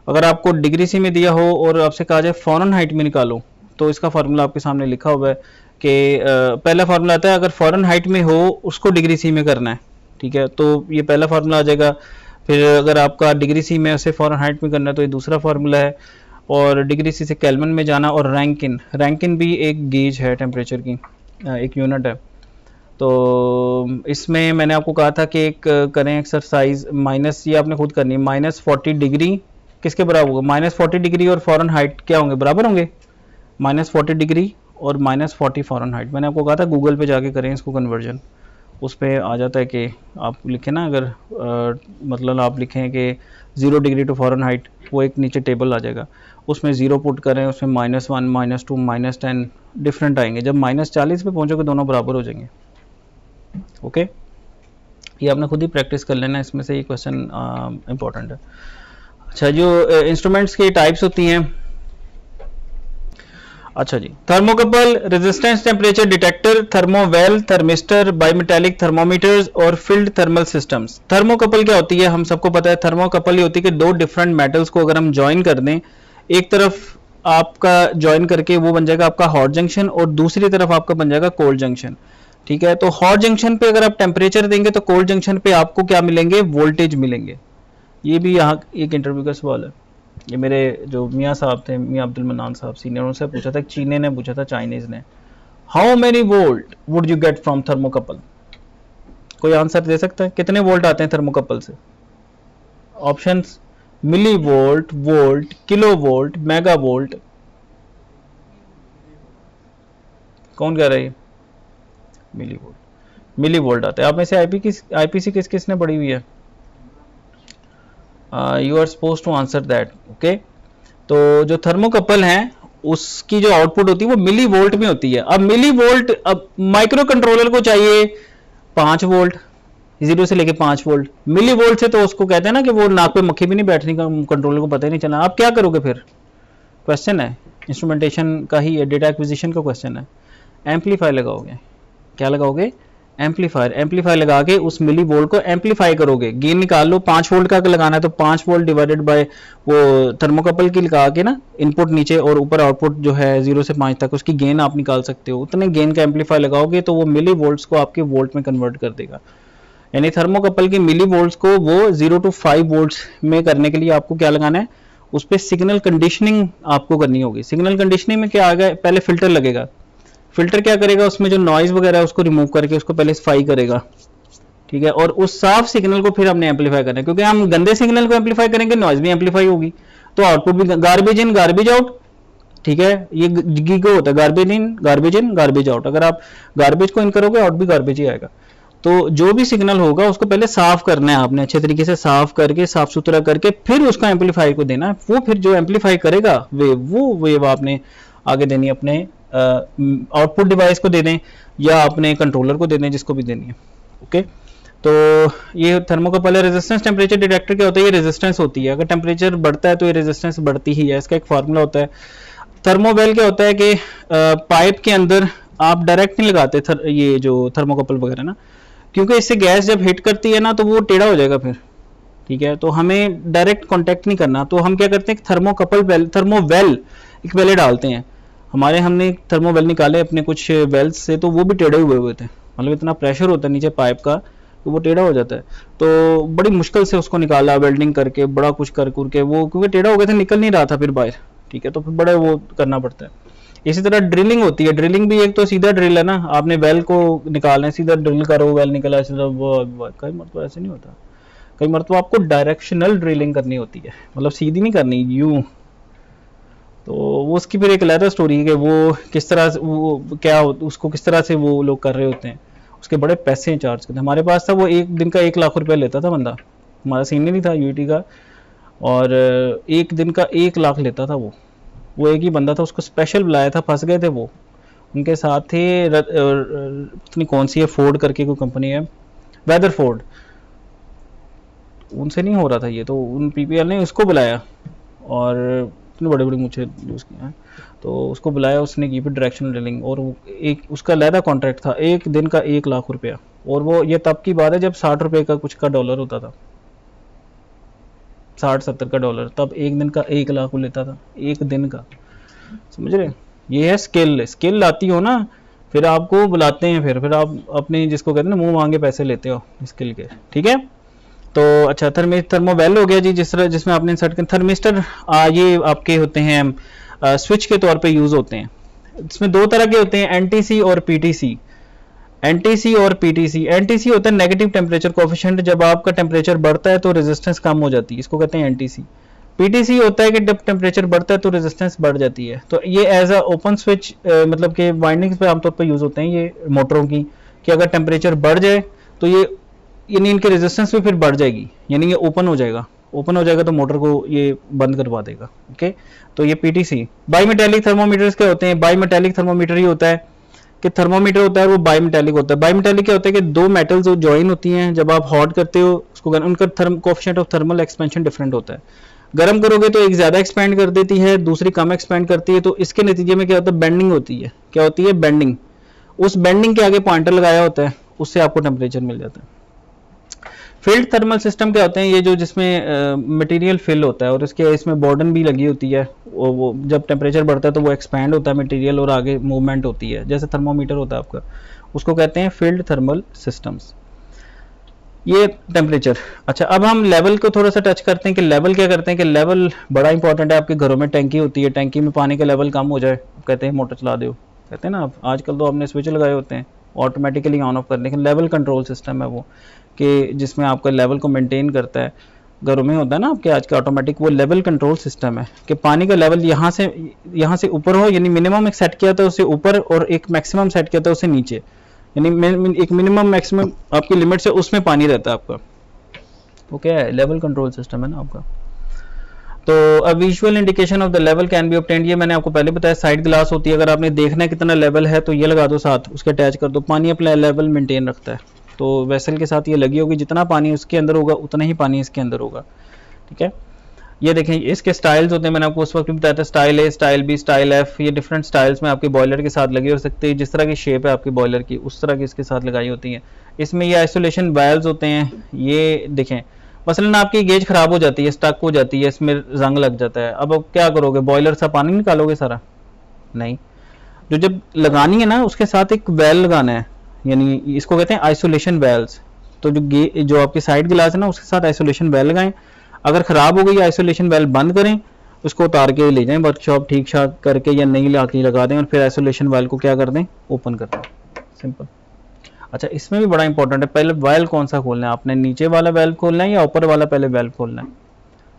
अगर आपको डिग्री से में दिया हो और आपसे कहा जाए फ़ारेनहाइट में निकालो, तो इसका फार्मूला आपके सामने लिखा हुआ है कि पहला फार्मूला आता है, अगर फ़ारेनहाइट में हो उसको डिग्री सी में करना है, ठीक है, तो ये पहला फार्मूला आ जाएगा। फिर अगर आपका डिग्री सी में उसे फ़ारेनहाइट में करना है तो ये दूसरा फार्मूला है, और डिग्री सी से केल्विन में जाना। और रैंकिन, रैंकिन भी एक गेज है टेम्परेचर की, एक यूनिट है। तो इसमें मैंने आपको कहा था कि एक करें एक्सरसाइज, माइनस, ये आपने खुद करनी है, -40 डिग्री किसके बराबर होगा, -40 डिग्री और फ़ारेनहाइट क्या होंगे, बराबर होंगे, -40 डिग्री और -40 फ़ारेनहाइट। मैंने आपको कहा था गूगल पे जाके करें इसको कन्वर्जन, उस पर आ जाता है कि आप लिखें ना, अगर मतलब आप लिखें कि 0 डिग्री टू फ़ारेनहाइट, वो एक नीचे टेबल आ जाएगा, उसमें 0 पुट करें, उसमें -1, -2, -10 डिफरेंट आएंगे। जब -40 पे पहुँचोगे दोनों बराबर हो जाएंगे। ओके, ये आपने खुद ही प्रैक्टिस कर लेना, इसमें से ये क्वेश्चन इंपॉर्टेंट है। अच्छा, जो इंस्ट्रूमेंट्स की टाइप्स होती हैं, अच्छा जी, thermocouple, resistance temperature detector, thermowell, thermistor, bimetallic thermometers और फील्ड थर्मल सिस्टम्स। थर्मोकपल क्या होती है, हम सबको पता है। थर्मोकपल ये होती है कि दो डिफरेंट मेटल्स को अगर हम ज्वाइन कर दें, एक तरफ आपका ज्वाइन करके वो बन जाएगा आपका हॉट जंक्शन, और दूसरी तरफ आपका बन जाएगा कोल्ड जंक्शन, ठीक है। तो हॉट जंक्शन पे अगर आप टेम्परेचर देंगे तो कोल्ड जंक्शन पे आपको क्या मिलेंगे, वोल्टेज मिलेंगे। ये भी यहाँ एक इंटरव्यू का सवाल है। ये मेरे जो मियाँ साहब थे, मियाँ अब्दुल मन्नान साहब सीनियर, उनसे पूछा था, चीनी ने पूछा था, चाइनीज ने, how many volt would you get from thermocouple. कोई आंसर दे सकता है, कितने वोल्ट आते हैं थर्मोकपल से? Options, milli volt, volt, kilo volt, mega volt. कौन कह रहा है? मिली वोल्ट, मिली वोल्ट आते हैं। आप में से आईपीसी किस किसने पढ़ी हुई है? You are suppose to answer that. Okay, तो जो थर्मोकपल हैं उसकी जो आउटपुट होती है वो मिली वोल्ट में होती है। अब मिली वोल्ट, अब माइक्रो कंट्रोलर को चाहिए 5 वोल्ट, 0 से लेके 5 वोल्ट। मिली वोल्ट से तो उसको कहते हैं ना कि वो नाक पे मक्खी भी नहीं बैठने का, कंट्रोलर को पता ही नहीं चला। आप क्या करोगे फिर? क्वेश्चन है, इंस्ट्रूमेंटेशन का ही है, डेटा एक्विजिशन का क्वेश्चन है। एम्पलीफायर लगाओगे। क्या लगाओगे? एम्पलीफायर। एम्पलीफायर लगा के उस मिली वोल्ट को एम्पलीफाई करोगे। गेन निकाल लो, 5 वोल्ट का लगाना है तो 5 वोल्ट डिवाइडेड बाय वो थर्मोकपल की लगा के ना, इनपुट नीचे और ऊपर आउटपुट जो है 0 से 5 तक, उसकी गेन आप निकाल सकते हो। उतने गेन का एम्पलीफायर लगाओगे तो वो मिली वोल्ट्स को आपके वोल्ट में कन्वर्ट कर देगा। यानी थर्मोकपल की मिली वोल्ट्स को वो 0 to 5 वोल्ट्स में करने के लिए आपको क्या लगाना है? उस पर सिग्नल कंडीशनिंग आपको करनी होगी। सिग्नल कंडीशनिंग में क्या आ गया? पहले फिल्टर लगेगा। फिल्टर क्या करेगा? उसमें जो नॉइज वगैरह है उसको रिमूव करके उसको पहले सफाई करेगा, ठीक है। और उस साफ सिग्नल को फिर हमने एम्पलीफाई करना है, क्योंकि हम गंदे सिग्नल को एम्पलीफाई करेंगे, नॉइज भी एम्पलीफाई होगी, तो आउटपुट भी गार्बेज इन गार्बेज आउट, ठीक है। ये गीगो होता है, गार्बेज इन गार्बेज आउट। अगर आप गार्बेज को इन करोगे, आउट भी गार्बेज ही आएगा। तो जो भी सिग्नल होगा उसको पहले साफ करना है आपने, अच्छे तरीके से साफ करके, साफ सुथरा करके, फिर उसका एम्पलीफाई को देना है। वो फिर जो एम्पलीफाई करेगा वो वेव आपने आगे देनी है, अपने आउटपुट डिवाइस को दे दें या अपने कंट्रोलर को दे दें, जिसको भी देनी है। ओके, तो ये थर्मोकपल है। रेजिस्टेंस टेम्परेचर डिटेक्टर क्या होता है? ये रेजिस्टेंस होती है। अगर टेम्परेचर बढ़ता है तो ये रेजिस्टेंस बढ़ती ही है, इसका एक फार्मूला होता है। थर्मोवेल क्या होता है कि पाइप के अंदर आप डायरेक्ट नहीं लगाते ये जो थर्मोकपल वगैरह ना, क्योंकि इससे गैस जब हिट करती है ना तो वो टेढ़ा हो जाएगा फिर, ठीक है। तो हमें डायरेक्ट कांटेक्ट नहीं करना, तो हम क्या करते हैं? थर्मोवेल एक वेले डालते हैं। हमने थर्मोवेल निकाले अपने कुछ वेल्स से, तो वो भी टेढ़े हुए थे, मतलब इतना प्रेशर होता है नीचे पाइप का तो वो टेढ़ा हो जाता है। तो बड़ी मुश्किल से उसको निकाला, वेल्डिंग करके, बड़ा कुछ कर के वो, क्योंकि टेढ़ा हो गया था, निकल नहीं रहा था फिर बाहर, ठीक है। तो फिर बड़ा वो करना पड़ता है। इसी तरह ड्रिलिंग होती है। ड्रिलिंग भी एक तो सीधा ड्रिल है ना, आपने वेल को निकालना है, सीधा ड्रिल करो, वेल निकला, सीधा वो। कई मरतबा ऐसे नहीं होता, कई मरतबा आपको डायरेक्शनल ड्रिलिंग करनी होती है, मतलब सीधी नहीं करनी, यूं। तो वो उसकी फिर एक अलग स्टोरी है कि वो किस तरह से, वो क्या उसको किस तरह से वो लोग कर रहे होते हैं, उसके बड़े पैसे चार्ज करते हैं। हमारे पास था वो, एक दिन का 1 लाख रुपया लेता था बंदा, हमारा सीनियर ही था यूईटी का, और एक दिन का 1 लाख लेता था वो एक ही बंदा था, उसको स्पेशल बुलाया था, फंस गए थे वो। उनके साथ थे पता कौन सी है, फोर्ड करके कोई कंपनी है, वेदर फोर्ड, उनसे नहीं हो रहा था ये, तो उन पीपीएल ने उसको बुलाया और इतने बड़े बड़े मुझे यूज़ किए हैं, तो उसको बुलाया, उसने की फिर डायरेक्शनल ड्रिलिंग, और एक उसका लहदा कॉन्ट्रैक्ट था, एक दिन का 1 लाख रुपया। और वो ये तब की बात है जब 60 रुपये का कुछ का डॉलर होता था, 60-70 का डॉलर, तब एक दिन का 1 लाख वो लेता था, एक दिन का। समझ रहे? ये है स्किल लाती हो ना, फिर आपको बुलाते हैं, फिर आप अपने जिसको कहते हैं ना मुंह मांगे पैसे लेते हो स्किल के, ठीक है। तो अच्छा, थर्मोवेल हो गया जी, जिसमें आपने इंसर्ट किया। थर्मिस्टर ये आपके होते हैं स्विच के तौर पे यूज होते हैं। इसमें 2 तरह के होते हैं, एनटीसी और पीटीसी। एनटीसी और पीटीसी, एनटीसी होता है नेगेटिव टेम्परेचर कोफिशिएंट, जब आपका टेम्परेचर बढ़ता है तो रेजिस्टेंस कम हो जाती है, इसको कहते हैं एनटीसी। पीटीसी होता है कि जब टेम्परेचर बढ़ता है तो रेजिस्टेंस बढ़ जाती है। तो ये एज अ ओपन स्विच, मतलब कि वाइंडिंग्स पे आमतौर पर यूज होते हैं ये मोटरों की, कि अगर टेम्परेचर बढ़ जाए तो ये, यानी इनके रेजिस्टेंस भी फिर बढ़ जाएगी, यानी ये ओपन हो जाएगा तो मोटर को ये बंद करवा देगा। ओके, तो ये पीटीसी। बाईमेटेलिक थर्मोमीटर्स क्या होते हैं? बाईमेटेलिक थर्मोमीटर ही होता है कि थर्मोमीटर होता है वो बाईमेटेलिक होता है। बाईमेटेलिक क्या होता है कि 2 मेटल्स जो ज्वाइन होती हैं, जब आप हॉट करते हो उसको, उनका coefficient of thermal expansion different होता है। गर्म करोगे तो एक ज्यादा एक्सपेंड कर देती है, दूसरी कम एक्सपेंड करती है, तो इसके नतीजे में क्या होता है? बेंडिंग होती है। क्या होती है? बेंडिंग। उस बेंडिंग के आगे पॉइंटर लगाया होता है, उससे आपको टेम्परेचर मिल जाता है। फील्ड थर्मल सिस्टम क्या होते हैं? ये जो जिसमें मटेरियल फिल होता है और इसमें बॉर्डन भी लगी होती है, वो जब टेम्परेचर बढ़ता है तो वो एक्सपैंड होता है मटेरियल और आगे मूवमेंट होती है, जैसे थर्मोमीटर होता है आपका, उसको कहते हैं फील्ड थर्मल सिस्टम्स। ये टेम्परेचर। अच्छा, अब हम लेवल को थोड़ा सा टच करते हैं कि लेवल क्या करते हैं, कि लेवल बड़ा इंपॉर्टेंट है। आपके घरों में टैंकी होती है, टैंकी में पानी का लेवल कम हो जाए, कहते हैं मोटर चला दो, कहते हैं ना। आजकल तो आपने स्विच लगाए होते हैं ऑटोमेटिकली ऑन ऑफ करने के, लेवल कंट्रोल सिस्टम है वो, कि जिसमें आपका लेवल को मेंटेन करता है। घरों में होता है ना आपके आज का ऑटोमेटिक, वो लेवल कंट्रोल सिस्टम है कि पानी का लेवल यहाँ से ऊपर हो, यानी मिनिमम एक सेट किया था उससे ऊपर, और एक मैक्सिमम सेट किया था उससे नीचे, यानी एक मिनिमम मैक्सिमम आपकी लिमिट से उसमें पानी रहता है आपका। वो क्या है? लेवल कंट्रोल सिस्टम है ना आपका। तो अब visual indication of the level can be obtained, ये मैंने आपको पहले बताया, साइड ग्लास होती है, अगर आपने देखना है कितना लेवल है तो ये लगा दो साथ, उसके अटैच कर दो, पानी अपना लेवल मेंटेन रखता है, तो वेसल के साथ ये लगी होगी, जितना पानी उसके अंदर होगा उतना ही पानी इसके अंदर होगा, ठीक है। ये देखें इसके स्टाइल्स होते हैं, मैंने आपको उस वक्त भी बताया था, स्टाइल ए, स्टाइल बी, स्टाइल एफ, ये डिफरेंट स्टाइल्स में आपके बॉयलर के साथ लगी हो सकती है, जिस तरह की शेप है आपकी बॉयलर की उस तरह की इसके साथ लगाई होती है। इसमें ये आइसोलेशन वाल्व्स होते हैं, ये देखें मसलन आपकी गेज खराब हो जाती है, स्टक हो जाती है, इसमें जंग लग जाता है, अब क्या करोगे, बॉयलर से पानी निकालोगे सारा? नहीं, जो जब लगानी है ना उसके साथ एक वेल लगाना है, यानी इसको कहते हैं आइसोलेशन वेल्स। तो जो आपकी साइड गिलास है ना उसके साथ आइसोलेशन वेल लगाएं, अगर खराब हो गई आइसोलेशन वेल बंद करें, उसको उतार के ले जाएं वर्कशॉप, ठीक ठाक करके या नई ला के लगा दें, और फिर आइसोलेशन वेल को क्या कर दें, ओपन कर दें, सिंपल। अच्छा, इसमें भी बड़ा इंपॉर्टेंट है, पहले वेल कौन सा खोलना है आपने, नीचे वाला वेल खोलना है या ऊपर वाला पहले वेल खोलना है,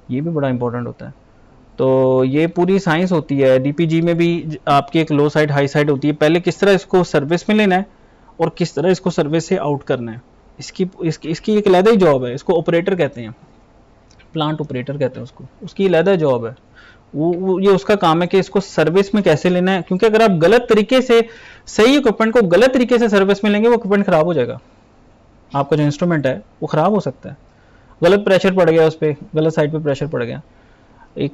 ये भी बड़ा इंपॉर्टेंट होता है। तो ये पूरी साइंस होती है, डीपीजी में भी आपकी एक लो साइड हाई साइड होती है, पहले किस तरह इसको सर्विस में लेना है और किस तरह इसको सर्विस से आउट करना है, इसकी एक अलग ही जॉब है, इसको ऑपरेटर कहते हैं, प्लांट ऑपरेटर कहते हैं उसको, उसकी अलग जॉब है, वो ये उसका काम है कि इसको सर्विस में कैसे लेना है, क्योंकि अगर आप गलत तरीके से सही इक्विपमेंट को गलत तरीके से सर्विस में लेंगे वो इक्विपमेंट खराब हो जाएगा, आपका जो इंस्ट्रूमेंट है वो खराब हो सकता है, गलत प्रेशर पड़ गया उस पर, गलत साइड पे प्रेशर पड़ गया, एक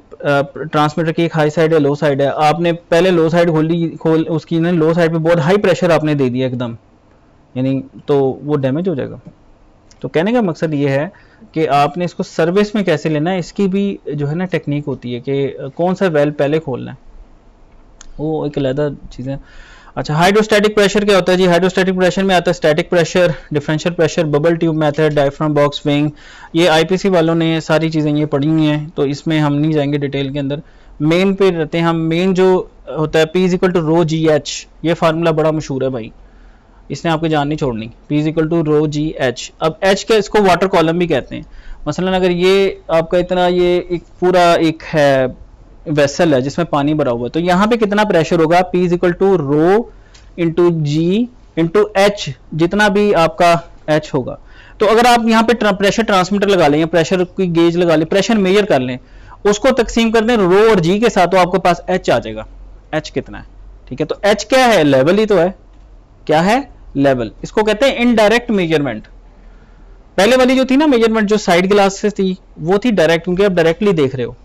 ट्रांसमीटर की एक हाई साइड है, लो साइड है, आपने पहले लो साइड खोल उसकी ना लो साइड पे बहुत हाई प्रेशर आपने दे दिया एकदम, यानी तो वो डैमेज हो जाएगा। तो कहने का मकसद ये है कि आपने इसको सर्विस में कैसे लेना है, इसकी भी जो है ना टेक्निक होती है कि कौन सा वेल पहले खोलना है, वो एक अलग चीज़ है। अच्छा, हाइड्रोस्टैटिक प्रेशर क्या होता है जी, हाइड्रोस्टैटिक प्रेशर में आता है static pressure, differential pressure, bubble tube method, diaphragm box wing, ये आईपीसी वालों ने सारी चीज़ें ये पढ़ी हुई हैं, तो इसमें हम नहीं जाएंगे डिटेल के अंदर, मेन पे रहते हैं हम। मेन जो होता है P = रो जी एच, ये फार्मूला बड़ा मशहूर है भाई, इसने आपकी जान नहीं छोड़नी, P = रो जी एच। अब एच का इसको वाटर कॉलम भी कहते हैं, मसलन अगर ये आपका इतना ये एक पूरा एक है वेसल है जिसमें पानी भरा हुआ है, तो यहाँ पे कितना प्रेशर होगा, P = रो इंटू जी इंटू एच, जितना भी आपका एच होगा। तो अगर आप यहाँ पे प्रेशर ट्रांसमीटर लगा लें या प्रेशर की गेज लगा लें, प्रेशर मेजर कर लें, उसको तकसीम कर दें रो और जी के साथ, तो आपके पास एच आ जाएगा, एच कितना है, ठीक है। तो एच क्या है, लेवल ही तो है, क्या है, लेवल, इसको कहते हैं इनडायरेक्ट मेजरमेंट। पहले वाली जो थी ना मेजरमेंट जो साइड ग्लास से थी वो थी डायरेक्ट, क्योंकि आप डायरेक्टली देख रहे हो,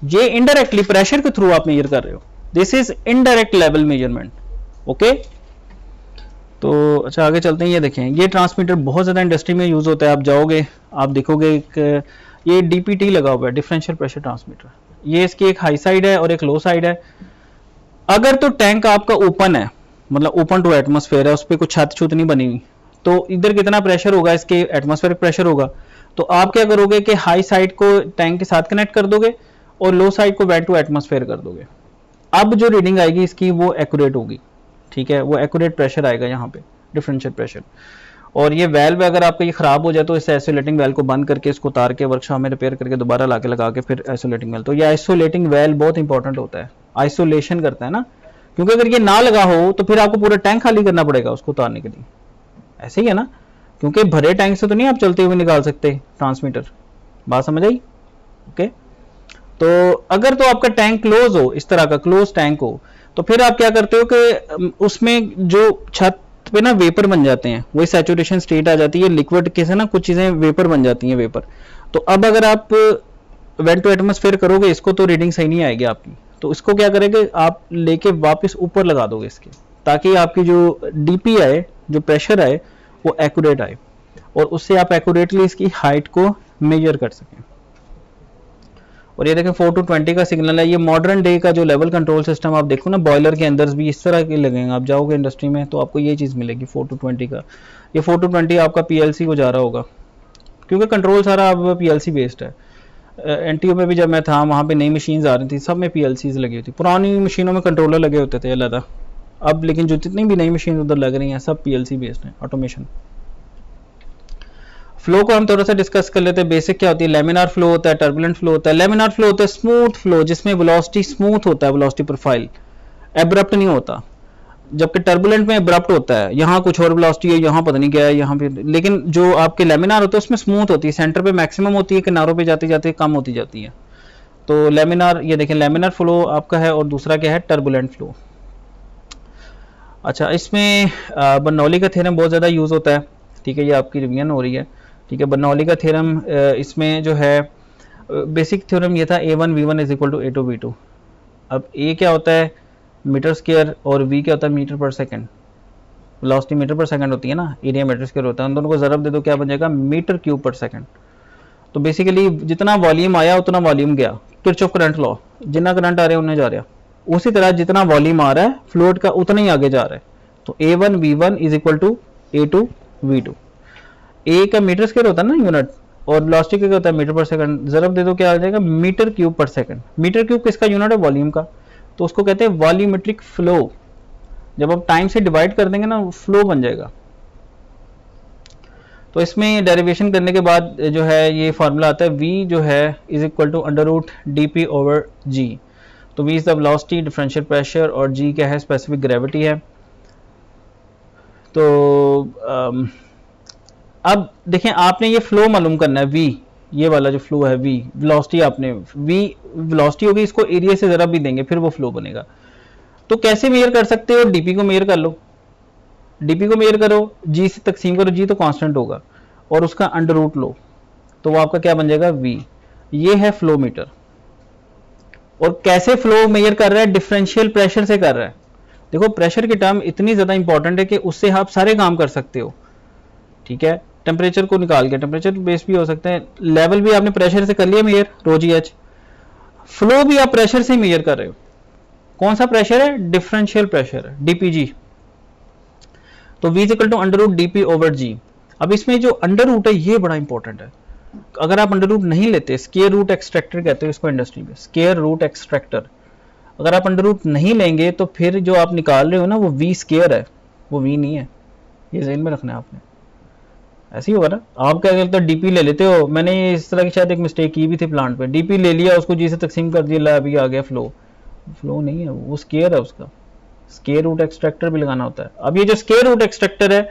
ये इनडायरेक्टली प्रेशर के थ्रू आप मेजर कर रहे हो, this is indirect level measurement, okay. तो अच्छा आगे चलते हैं, ये देखें ये ट्रांसमीटर बहुत ज़्यादा इंडस्ट्री में यूज़ होता है, आप जाओगे आप देखोगे एक ये डीपीटी लगा हुआ है, डिफरेंशियल प्रेशर ट्रांसमीटर, ये इसकी एक हाई साइड है और एक लो साइड है। अगर तो टैंक आपका ओपन है, मतलब ओपन टू एटमॉस्फेयर है, उस पर कुछ छत छुत नहीं बनी हुई, तो इधर कितना प्रेशर होगा, इसके एटमॉस्फेरिक प्रेशर होगा, तो आप क्या करोगे कि हाई साइड को टैंक के साथ कनेक्ट कर दोगे और लो साइड को वेंट टू एटमॉस्फेयर कर दोगे। अब जो रीडिंग आएगी इसकी वो एक्यूरेट होगी, ठीक है, वो एक्यूरेट प्रेशर आएगा यहाँ पे, डिफरेंशियल प्रेशर। और ये वेल्व अगर आपका ये खराब हो जाए तो इस आइसोलेटिंग वेल को बंद करके इसको उतार के वर्कशॉप में रिपेयर करके दोबारा ला के लगा के फिर आइसोलेटिंग वेल, तो ये आइसोलेटिंग वेल बहुत इंपॉर्टेंट होता है, आइसोलेशन करता है ना, क्योंकि अगर ये ना लगा हो तो फिर आपको पूरा टैंक खाली करना पड़ेगा उसको उतारने के लिए, ऐसे ही है ना, क्योंकि भरे टैंक से तो नहीं आप चलते हुए निकाल सकते ट्रांसमीटर, बात समझ आई, ओके। तो अगर तो आपका टैंक क्लोज हो, इस तरह का क्लोज टैंक हो, तो फिर आप क्या करते हो कि उसमें जो छत पे ना वेपर बन जाते हैं, वही सैचुरेशन स्टेट आ जाती है, लिक्विड के से ना कुछ चीजें वेपर बन जाती हैं, वेपर। तो अब अगर आप वेंट टू एटमॉस्फेयर करोगे इसको तो रीडिंग सही नहीं आएगी आपकी, तो इसको क्या करेंगे आप लेके वापस ऊपर लगा दोगे इसके, ताकि आपकी जो डीपी आए, जो प्रेशर आए वो एक्यूरेट आए, और उससे आप एक्यूरेटली इसकी हाइट को मेजर कर सकें। और ये देखें 4 to 20 का सिग्नल है, ये मॉडर्न डे का जो लेवल कंट्रोल सिस्टम आप देखो ना, बॉयलर के अंदर भी इस तरह के लगेंगे, आप जाओगे इंडस्ट्री में तो आपको ये चीज़ मिलेगी 4 to 20 का। ये 4 to 20 आपका पीएलसी को जा रहा होगा, क्योंकि कंट्रोल सारा अब पीएलसी बेस्ड है। एनटीओ में भी जब मैं था वहाँ पे नई मशीन्स आ रही थी, सब में पीएलसीज लगी होती, पुरानी मशीनों में कंट्रोलर लगे होते थे अलग, अब लेकिन जो जितनी भी नई मशीन उधर लग रही हैं सब पीएलसी बेस्ड है, ऑटोमेशन। फ्लो को हम थोड़ा सा डिस्कस कर लेते हैं, बेसिक क्या होती है, लेमिनार फ्लो होता है, टर्बुलेंट फ्लो होता है। लेमिनार फ्लो होता है स्मूथ फ्लो, जिसमें वेलोसिटी स्मूथ होता है, वेलोसिटी प्रोफाइल एब्रप्ट नहीं होता, जबकि टर्बुलेंट में एब्रप्ट होता है, यहाँ कुछ और वेलोसिटी है, यहाँ पता नहीं क्या है यहाँ पे, लेकिन जो आपके लेमिनार होते हैं उसमें स्मूथ होती है, सेंटर पे मैक्सिमम होती है, किनारों पे जाते जाते कम होती जाती है। तो लेमिनार, ये देखें लेमिनार फ्लो आपका है, और दूसरा क्या है, टर्बुलेंट फ्लो। अच्छा, इसमें बर्नौली का थ्योरम बहुत ज़्यादा यूज़ होता है, ठीक है, ये आपकी रिवीजन हो रही है, ठीक है। बर्नौली का थ्योरम इसमें जो है बेसिक थ्योरम ये था A1 V1 is equal to A2 V2। अब A क्या होता है, मीटर स्क्वायर, और V क्या होता है, मीटर पर सेकंड। वेलोसिटी मीटर पर सेकंड होती है ना, एरिया मीटर स्क्वायर होता है, उन दोनों को ज़रब दे दो, क्या बन जाएगा, मीटर क्यूब पर सेकंड। तो बेसिकली जितना वॉल्यूम आया उतना वॉल्यूम गया, किरचॉफ करंट लॉ, जितना करंट आ रहा है उन्हें जा रहा है। उसी तरह जितना वॉल्यूम आ रहा है फ्लूइड का उतना ही आगे जा रहा है। तो A1 V1 is equal to A2 V2। ए का मीटर स्क्वायर होता है ना यूनिट, और वेलोसिटी का क्या होता है, मीटर पर सेकंड। ज़रब दे दो, क्या आ जाएगा, मीटर क्यूब पर सेकंड। मीटर क्यूब किसका यूनिट है, वॉल्यूम का, तो उसको कहते हैं वॉल्यूमेट्रिक फ्लो। जब आप टाइम से डिवाइड कर देंगे ना, फ्लो बन जाएगा। तो इसमें डेरिवेशन करने के बाद जो है ये फार्मूला आता है, v जो है is equal to under root dp over g। तो v is the velocity, differential pressure, और g क्या है, स्पेसिफिक ग्रेविटी है। तो अब देखें, आपने ये फ्लो मालूम करना है, v ये वाला जो फ्लो है, v वेलोसिटी, आपने v वेलोसिटी होगी, इसको एरिया से जरा भी देंगे फिर वो फ्लो बनेगा। तो कैसे मेजर कर सकते हो, dp को मेजर कर लो, dp को मेजर करो, g से तकसीम करो, g तो कांस्टेंट होगा, और उसका अंडर रूट लो, तो वो आपका क्या बन जाएगा, v। ये है फ्लो मीटर। और कैसे फ्लो मेजर कर रहा है, डिफरेंशियल प्रेशर से कर रहा है। देखो प्रेशर की टर्म इतनी ज़्यादा इंपॉर्टेंट है कि उससे आप सारे काम कर सकते हो, ठीक है। टेम्परेचर को निकाल के, टेम्परेचर बेस भी हो सकते हैं, लेवल भी आपने प्रेशर से कर लिया मेजर, रो जी एच। फ्लो भी आप प्रेशर से मेजर कर रहे हो। कौन सा प्रेशर है, डिफरेंशियल प्रेशर है, डीपीजी। तो v equal to under root dp over g। अब इसमें जो अंडर रूट है ये बड़ा इंपॉर्टेंट है। अगर आप अंडर रूट नहीं लेते, स्क्वायर रूट एक्सट्रैक्टर कहते हो इसको इंडस्ट्री में, स्क्वायर रूट एक्सट्रैक्टर, अगर आप अंडर रूट नहीं लेंगे तो फिर जो आप निकाल रहे हो ना वो v स्क्वायर है, वो v नहीं है। ये ज़हन में रखना है आपने। ऐसे ही होगा ना, आप क्या करते हो, डीपी ले लेते हो। मैंने इस तरह की शायद एक मिस्टेक की भी थी प्लांट पे, डीपी ले लिया, उसको जी से तकसीम कर दिया, ला अभी आ गया फ्लो। फ्लो नहीं है वो, स्क्वायर है उसका। स्क्वायर रूट एक्सट्रैक्टर भी लगाना होता है। अब ये जो स्क्वायर रूट एक्सट्रैक्टर है,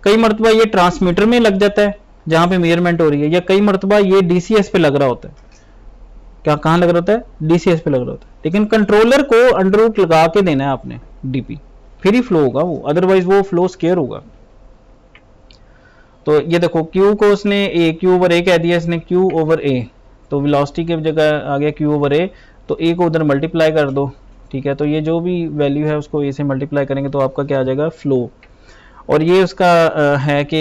कई मरतबा ये ट्रांसमीटर में लग जाता है जहां पे मेजरमेंट हो रही है, या कई मरतबा ये डीसीएस पे लग रहा होता है। क्या, कहां लग रहा होता है, डीसीएस पे लग रहा होता है। लेकिन कंट्रोलर को अंडर रूट लगा के देना है आपने डीपी, फिर ही फ्लो होगा वो, अदरवाइज वो फ्लो स्क्वायर होगा। तो ये देखो Q को उसने A, Q ओवर A कह दिया इसने, Q ओवर A, तो वेलोसिटी की जगह आ गया Q ओवर A, तो A को उधर मल्टीप्लाई कर दो, ठीक है। तो ये जो भी वैल्यू है उसको A से मल्टीप्लाई करेंगे तो आपका क्या आ जाएगा, फ्लो। और ये उसका है कि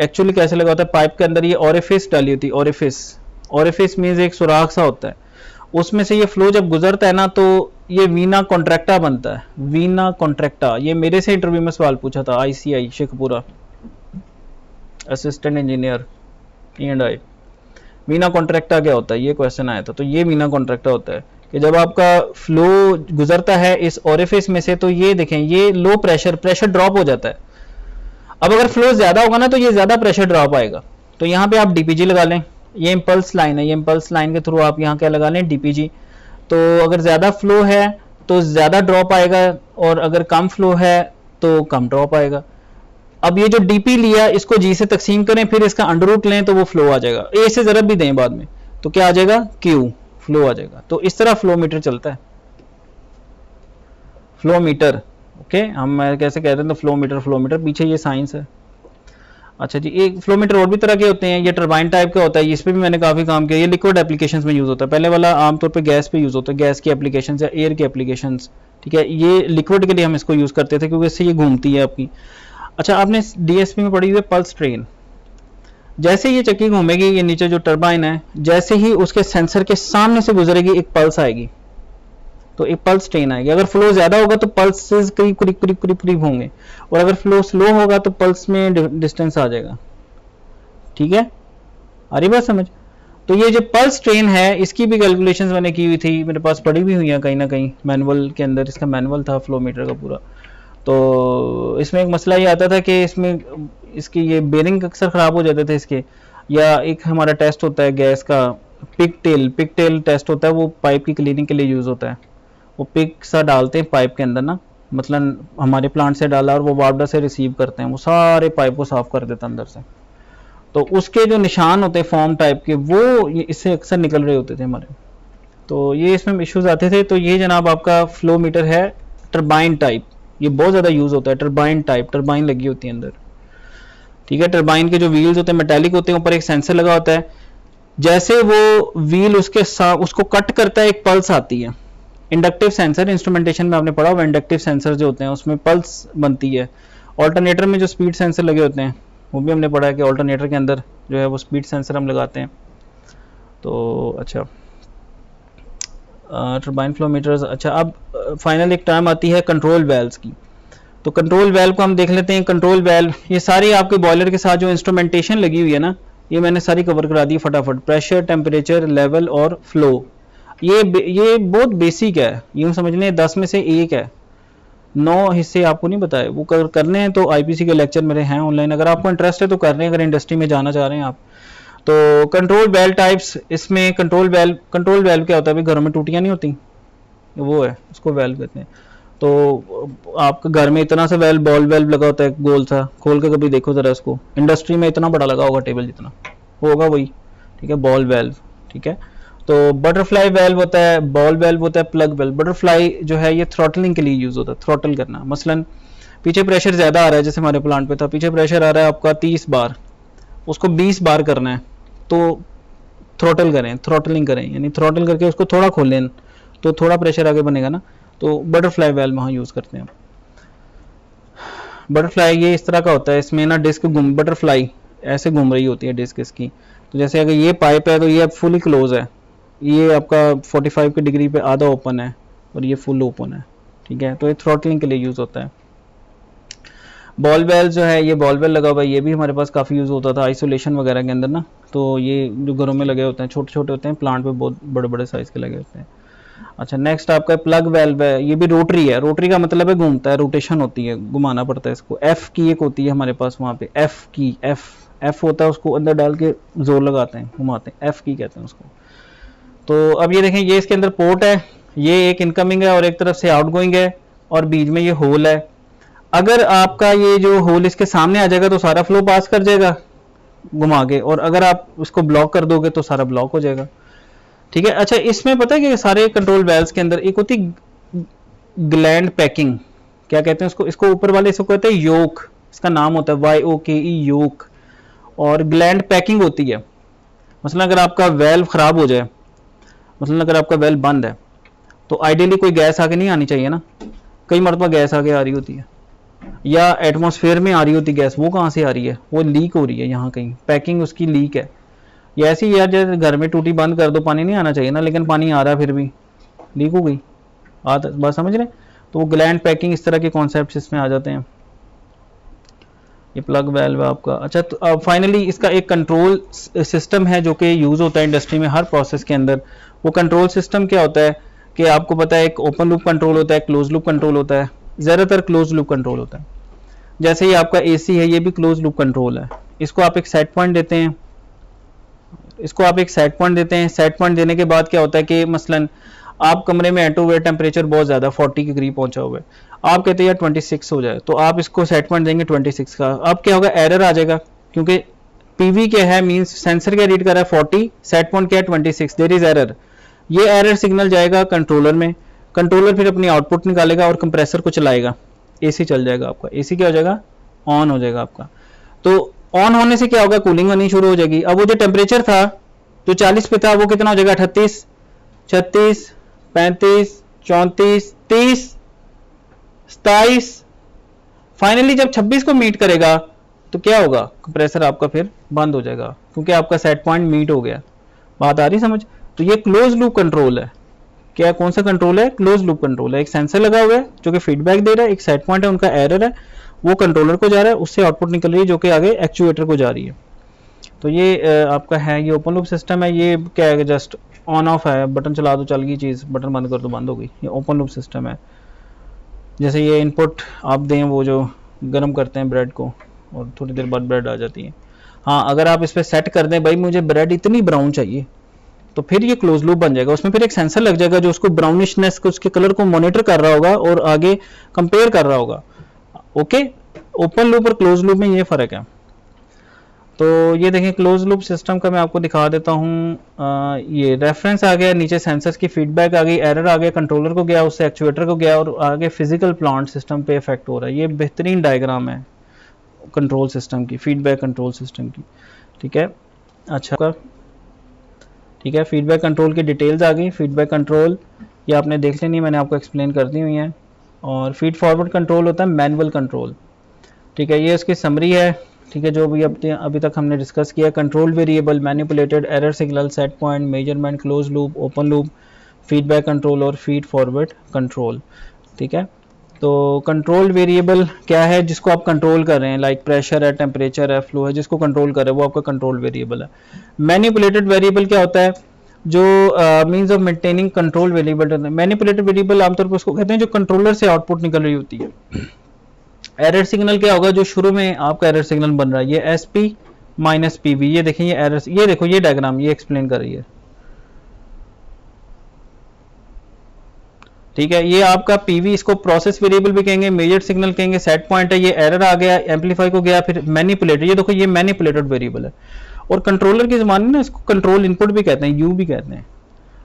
एक्चुअली कैसे लगा होता है, पाइप के अंदर ये ओरिफिस डाली होती है, ओरिफिस। ओरिफिस मीन्स एक सुराख सा होता है, उसमें से ये फ्लो जब गुजरता है ना तो ये वीना कॉन्ट्रैक्टा बनता है। वीना कॉन्ट्रैक्टा, ये मेरे से इंटरव्यू में सवाल पूछा था, ICI Sheikhpura, assistant engineer E&I। Veena contracta क्या होता है, ये क्वेश्चन आया था। तो ये वीना कॉन्ट्रैक्टा होता है कि जब आपका फ्लो गुजरता है इस ओरिफिस में से, तो ये देखें ये लो प्रेशर ड्रॉप हो जाता है। अब अगर फ्लो ज्यादा होगा ना तो ये ज्यादा प्रेशर ड्रॉप आएगा। तो यहाँ पे आप डीपीजी लगा लें, ये इंपल्स लाइन है, ये इंपल्स लाइन के थ्रू आप यहाँ क्या लगा लें, डीपीजी। तो अगर ज्यादा फ्लो है तो ज्यादा ड्रॉप आएगा, और अगर कम फ्लो है तो कम ड्रॉप आएगा। अब ये जो डीपी लिया इसको जी से तकसीम करें, फिर इसका अंडर रूट लें तो वो फ्लो आ जाएगा। ए से ज़रब भी दें बाद में तो क्या आ जाएगा, क्यू, फ्लो आ जाएगा। तो इस तरह फ्लो मीटर चलता है, फ्लो मीटर। ओके, हम कैसे कहते हैं, तो फ्लो मीटर पीछे ये साइंस है। अच्छा जी, एक फ्लो मीटर और भी तरह के होते हैं, ये टरबाइन टाइप का होता है, इस पर भी मैंने काफ़ी काम किया। ये लिक्विड एप्लीकेशंस में यूज़ होता है, पहले वाला आमतौर पे गैस पे यूज़ होता है, गैस की एप्लीकेशंस या एयर की एप्लीकेशंस, ठीक है। ये लिक्विड के लिए हम इसको यूज़ करते थे क्योंकि इससे ये घूमती है आपकी। अच्छा, आपने डीएसपी में पढ़ी हुई है पल्स ट्रेन। जैसे ये चक्की घूमेगी, ये नीचे जो टरबाइन है, जैसे ही उसके सेंसर के सामने से गुजरेगी एक पल्स आएगी, तो एक पल्स ट्रेन आएगी। अगर फ्लो ज्यादा होगा तो पल्सेस करीब करीब करीब करीब करीब होंगे, और अगर फ्लो स्लो होगा तो पल्स में डिस्टेंस आ जाएगा, ठीक है। आ रही बात समझ। तो ये जो पल्स ट्रेन है इसकी भी कैलकुलेशंस मैंने की हुई थी, मेरे पास पड़ी भी हुई है कहीं ना कहीं, मैनुअल के अंदर इसका मैनुअल था फ्लो मीटर का पूरा। तो इसमें एक मसला ये आता था कि इसमें इसकी ये बेरिंग अक्सर ख़राब हो जाते थे इसके, या एक हमारा टेस्ट होता है गैस का, पिक टेल टेस्ट होता है, वो पाइप की क्लीनिंग के लिए यूज़ होता है। वो पिक सा डालते हैं पाइप के अंदर ना, मतलब हमारे प्लांट से डाला और वो वार्डा से रिसीव करते हैं, वो सारे पाइप को साफ़ कर देता है अंदर से। तो उसके जो निशान होते हैं फॉर्म टाइप के, वो इससे अक्सर निकल रहे होते थे हमारे। तो ये इसमें इश्यूज आते थे। तो ये जनाब आपका फ्लो मीटर है टरबाइन टाइप, ये बहुत ज़्यादा यूज़ होता है। टरबाइन टाइप, टरबाइन लगी होती है अंदर, ठीक है। टरबाइन के जो व्हील्स होते हैं मेटालिक होते हैं, ऊपर एक सेंसर लगा होता है। जैसे वो व्हील उसके साथ उसको कट करता है, एक पल्स आती है। इंडक्टिव सेंसर इंस्ट्रूमेंटेशन में आपने पढ़ा हुआ, इंडक्टिव सेंसर जो होते हैं उसमें पल्स बनती है। ऑल्टरनेटर में जो स्पीड सेंसर लगे होते हैं वो भी हमने पढ़ा है कि ऑल्टरनेटर के अंदर जो है वो स्पीड सेंसर हम लगाते हैं। तो अच्छा, टर्बाइन फ्लो मीटर्स। अच्छा, अब फाइनल एक टर्म आती है कंट्रोल वेल्व्स की। तो कंट्रोल वेल्व को हम देख लेते हैं। कंट्रोल वेल्व ये सारी आपके बॉयलर के साथ जो इंस्ट्रूमेंटेशन लगी हुई है ना, ये मैंने सारी कवर करा दी फटाफट। प्रेशर, टेम्परेचर, लेवल और फ्लो, ये बहुत बेसिक है, यूँ समझ लें 10 में से 1 है। 9 हिस्से आपको नहीं बताए, वो करने हैं तो आईपीसी के लेक्चर मेरे हैं ऑनलाइन, अगर आपको इंटरेस्ट है तो कर रहे हैं, अगर इंडस्ट्री में जाना चाह रहे हैं आप। तो कंट्रोल वेल्व टाइप्स, इसमें कंट्रोल वेल्व क्या होता है भाई, घरों में टूटियां नहीं होती, वो है, उसको वेल्व कहते हैं। तो आपके घर में इतना सा वेल्व, बॉल वेल्व लगा होता है गोल सा, खोल के कभी देखो जरा इसको, इंडस्ट्री में इतना बड़ा लगा होगा, टेबल जितना होगा वही, ठीक है, बॉल वेल्व, ठीक है। तो बटरफ्लाई वेल्व होता है, बॉल वेल्व होता है, प्लग वेल्व। बटरफ्लाई जो है ये थ्रॉटलिंग के लिए यूज होता है, थ्रॉटल करना। मसलन पीछे प्रेशर ज्यादा आ रहा है, जैसे हमारे प्लांट पे था, पीछे प्रेशर आ रहा है आपका 30 बार, उसको 20 बार करना है, तो थ्रॉटल करें, थ्रॉटलिंग करें, यानी थ्रॉटल करके उसको थोड़ा खोलें तो थोड़ा प्रेशर आगे बनेगा ना, तो बटरफ्लाई वेल्व वहाँ यूज करते हैं। बटरफ्लाई ये इस तरह का होता है, इसमें ना डिस्क घूम, बटरफ्लाई ऐसे घूम रही होती है डिस्क इसकी। तो जैसे अगर ये पाइप है तो ये अब फुली क्लोज है, ये आपका 45 के डिग्री पे आधा ओपन है और ये फुल ओपन है, ठीक है। तो ये थ्रॉटलिंग के लिए यूज होता है। बॉल वेल्व जो है, ये बॉल वेल्व लगा हुआ है, ये भी हमारे पास काफ़ी यूज़ होता था आइसोलेशन वगैरह के अंदर ना। तो ये जो घरों में लगे होते हैं, छोटे छोटे होते हैं, प्लांट पे बहुत बड़े बड़े साइज़ के लगे होते हैं। अच्छा, नेक्स्ट आपका प्लग वेल्व है, ये भी रोटरी है। रोटरी का मतलब है घूमता है, रोटेशन होती है, घुमाना पड़ता है इसको। एफ की एक होती है हमारे पास वहाँ पे, एफ की, एफ होता है, उसको अंदर डाल के जोर लगाते हैं, घुमाते हैं, एफ की कहते हैं उसको। तो अब ये देखें, ये इसके अंदर पोर्ट है, ये एक इनकमिंग है और एक तरफ से आउटगोइंग है, और बीच में ये होल है। अगर आपका ये जो होल इसके सामने आ जाएगा तो सारा फ्लो पास कर जाएगा घुमा के, और अगर आप उसको ब्लॉक कर दोगे तो सारा ब्लॉक हो जाएगा, ठीक है। अच्छा, इसमें पता है कि सारे कंट्रोल वेल्व्स के अंदर एक होती ग्लैंड पैकिंग, क्या कहते हैं उसको, इसको ऊपर वाले इसको कहते हैं योक, इसका नाम होता है YOKE, योक। और ग्लैंड पैकिंग होती है, मतलब अगर आपका वेल्व खराब हो जाए, मतलब अगर आपका वेल्व बंद है, तो आइडियली कोई गैस आगे नहीं आनी चाहिए ना, कई मरतबा गैस आगे आ रही होती है, या एटमॉस्फेयर में आ रही होती गैस, वो कहाँ से आ रही है, वो लीक हो रही है यहाँ कहीं, पैकिंग उसकी लीक है। या ऐसी यार, जैसे घर में टूटी बंद कर दो, पानी नहीं आना चाहिए ना, लेकिन पानी आ रहा है फिर भी लीक हो गई, बात समझ रहे हैं। तो वो ग्लैंड पैकिंग, इस तरह के कॉन्सेप्ट इसमें आ जाते हैं। ये प्लग वेल्व आपका। अच्छा, तो अब फाइनली इसका एक कंट्रोल सिस्टम है जो कि यूज़ होता है इंडस्ट्री में हर प्रोसेस के अंदर। वो कंट्रोल सिस्टम क्या होता है कि आपको पता है, एक ओपन लूप कंट्रोल होता है, क्लोज लूप कंट्रोल होता है, ज़्यादातर क्लोज लूप कंट्रोल होता है। जैसे ये आपका AC है, ये भी क्लोज लूप कंट्रोल है। इसको आप एक सेट पॉइंट देते हैं, सेट पॉइंट देने के बाद क्या होता है कि मसलन आप कमरे में एंटर हुए, टेम्परेचर बहुत ज़्यादा 40 के करीब पहुंचा हुआ है, आप कहते हैं यार 26 हो जाए, तो आप इसको सेट पॉइंट देंगे 26 का। अब क्या होगा, एरर आ जाएगा, क्योंकि PV क्या है, मींस सेंसर क्या रीड कर रहा है 40, सेट पॉइंट क्या है 26, देयर इज एरर। ये एरर सिग्नल जाएगा कंट्रोलर में, कंट्रोलर फिर अपनी आउटपुट निकालेगा और कंप्रेसर को चलाएगा, AC चल जाएगा आपका, AC क्या हो जाएगा, ऑन हो जाएगा आपका। तो ऑन होने से क्या होगा, कूलिंग होनी शुरू हो जाएगी। अब वो जो टेम्परेचर था जो 40 पे था, वो कितना हो जाएगा, 38, 36, 35, 34, 30, 27। फाइनली जब 26 को मीट करेगा तो क्या होगा, कंप्रेसर आपका फिर बंद हो जाएगा, क्योंकि आपका सेट पॉइंट मीट हो गया। बात आ रही समझ। तो ये क्लोज लूप कंट्रोल है। क्या, कौन सा कंट्रोल है, क्लोज लूप कंट्रोल है। एक सेंसर लगा हुआ है जो कि फीडबैक दे रहा है, एक सेट पॉइंट है, उनका एरर है, वो कंट्रोलर को जा रहा है, उससे आउटपुट निकल रही है जो कि आगे एक्चुएटर को जा रही है। तो ये आपका है, ये ओपन लूप सिस्टम है। ये क्या है, जस्ट ऑन ऑफ है, बटन चला दो चल गई चीज़, बटन बंद कर दो बंद हो गई, ये ओपन लूप सिस्टम है। जैसे ये इनपुट आप दें, वो जो गर्म करते हैं ब्रेड को, और थोड़ी देर बाद ब्रेड आ जाती है। हाँ, अगर आप इस पर सेट कर दें, भाई मुझे ब्रेड इतनी ब्राउन चाहिए, तो फिर ये क्लोज लूप बन जाएगा। उसमें फिर एक सेंसर लग जाएगा जो उसको ब्राउनिशनेस को, उसके कलर को मॉनिटर कर रहा होगा और आगे कंपेयर कर रहा होगा। ओके, ओपन लूप और क्लोज लूप में ये फ़र्क है। तो ये देखें क्लोज लूप सिस्टम का मैं आपको दिखा देता हूँ। ये रेफरेंस आ गया, नीचे सेंसर्स की फीडबैक आ गई, एरर आ गया, कंट्रोलर को गया, उससे एक्चुएटर को गया और आगे फिजिकल प्लांट सिस्टम पे इफेक्ट हो रहा है। ये बेहतरीन डायग्राम है कंट्रोल सिस्टम की, फीडबैक कंट्रोल सिस्टम की। ठीक है, अच्छा ठीक है, फीडबैक कंट्रोल की डिटेल्स आ गई। फीडबैक कंट्रोल ये आपने देख लेनी, मैंने आपको एक्सप्लेन कर दी हुई है। और फीड फॉरवर्ड कंट्रोल होता है मैनुअल कंट्रोल। ठीक है, ये इसकी समरी है। ठीक है, जो भी अभी तक हमने डिस्कस किया, control variable, manipulated, error signal, set point, measurement, close loop, open loop, feedback control और फीड फॉरवर्ड कंट्रोल। ठीक है, तो कंट्रोल वेरिएबल क्या है, जिसको आप कंट्रोल कर रहे हैं, लाइक प्रेशर है, टेम्परेचर है, फ्लो है, जिसको कंट्रोल कर रहे हैं वो आपका कंट्रोल वेरिएबल है। मैनिपुलेटेड वेरिएबल क्या होता है, जो means of maintaining control variable. Manipulated variable आमतौर पर उसको कहते हैं जो कंट्रोलर से आउटपुट निकल रही होती है। एरर सिग्नल क्या होगा, जो शुरू में आपका एरर सिग्नल बन रहा है, ये S P minus P V. ये देखें, ये एरर, ये देखो ये डायग्राम ये एक्सप्लेन कर रही है। ठीक है, ये आपका पीवी, इसको प्रोसेस वेरिएबल भी कहेंगे, मेजर सिग्नल कहेंगे, सेट पॉइंट है, ये एरर आ गया, एम्पलीफाई को गया, फिर मैनिपुलेटेड, ये देखो ये मैनिपुलेटेड वेरिएबल है। और कंट्रोलर की ज़बान में ना इसको कंट्रोल इनपुट भी कहते हैं, यू भी कहते हैं।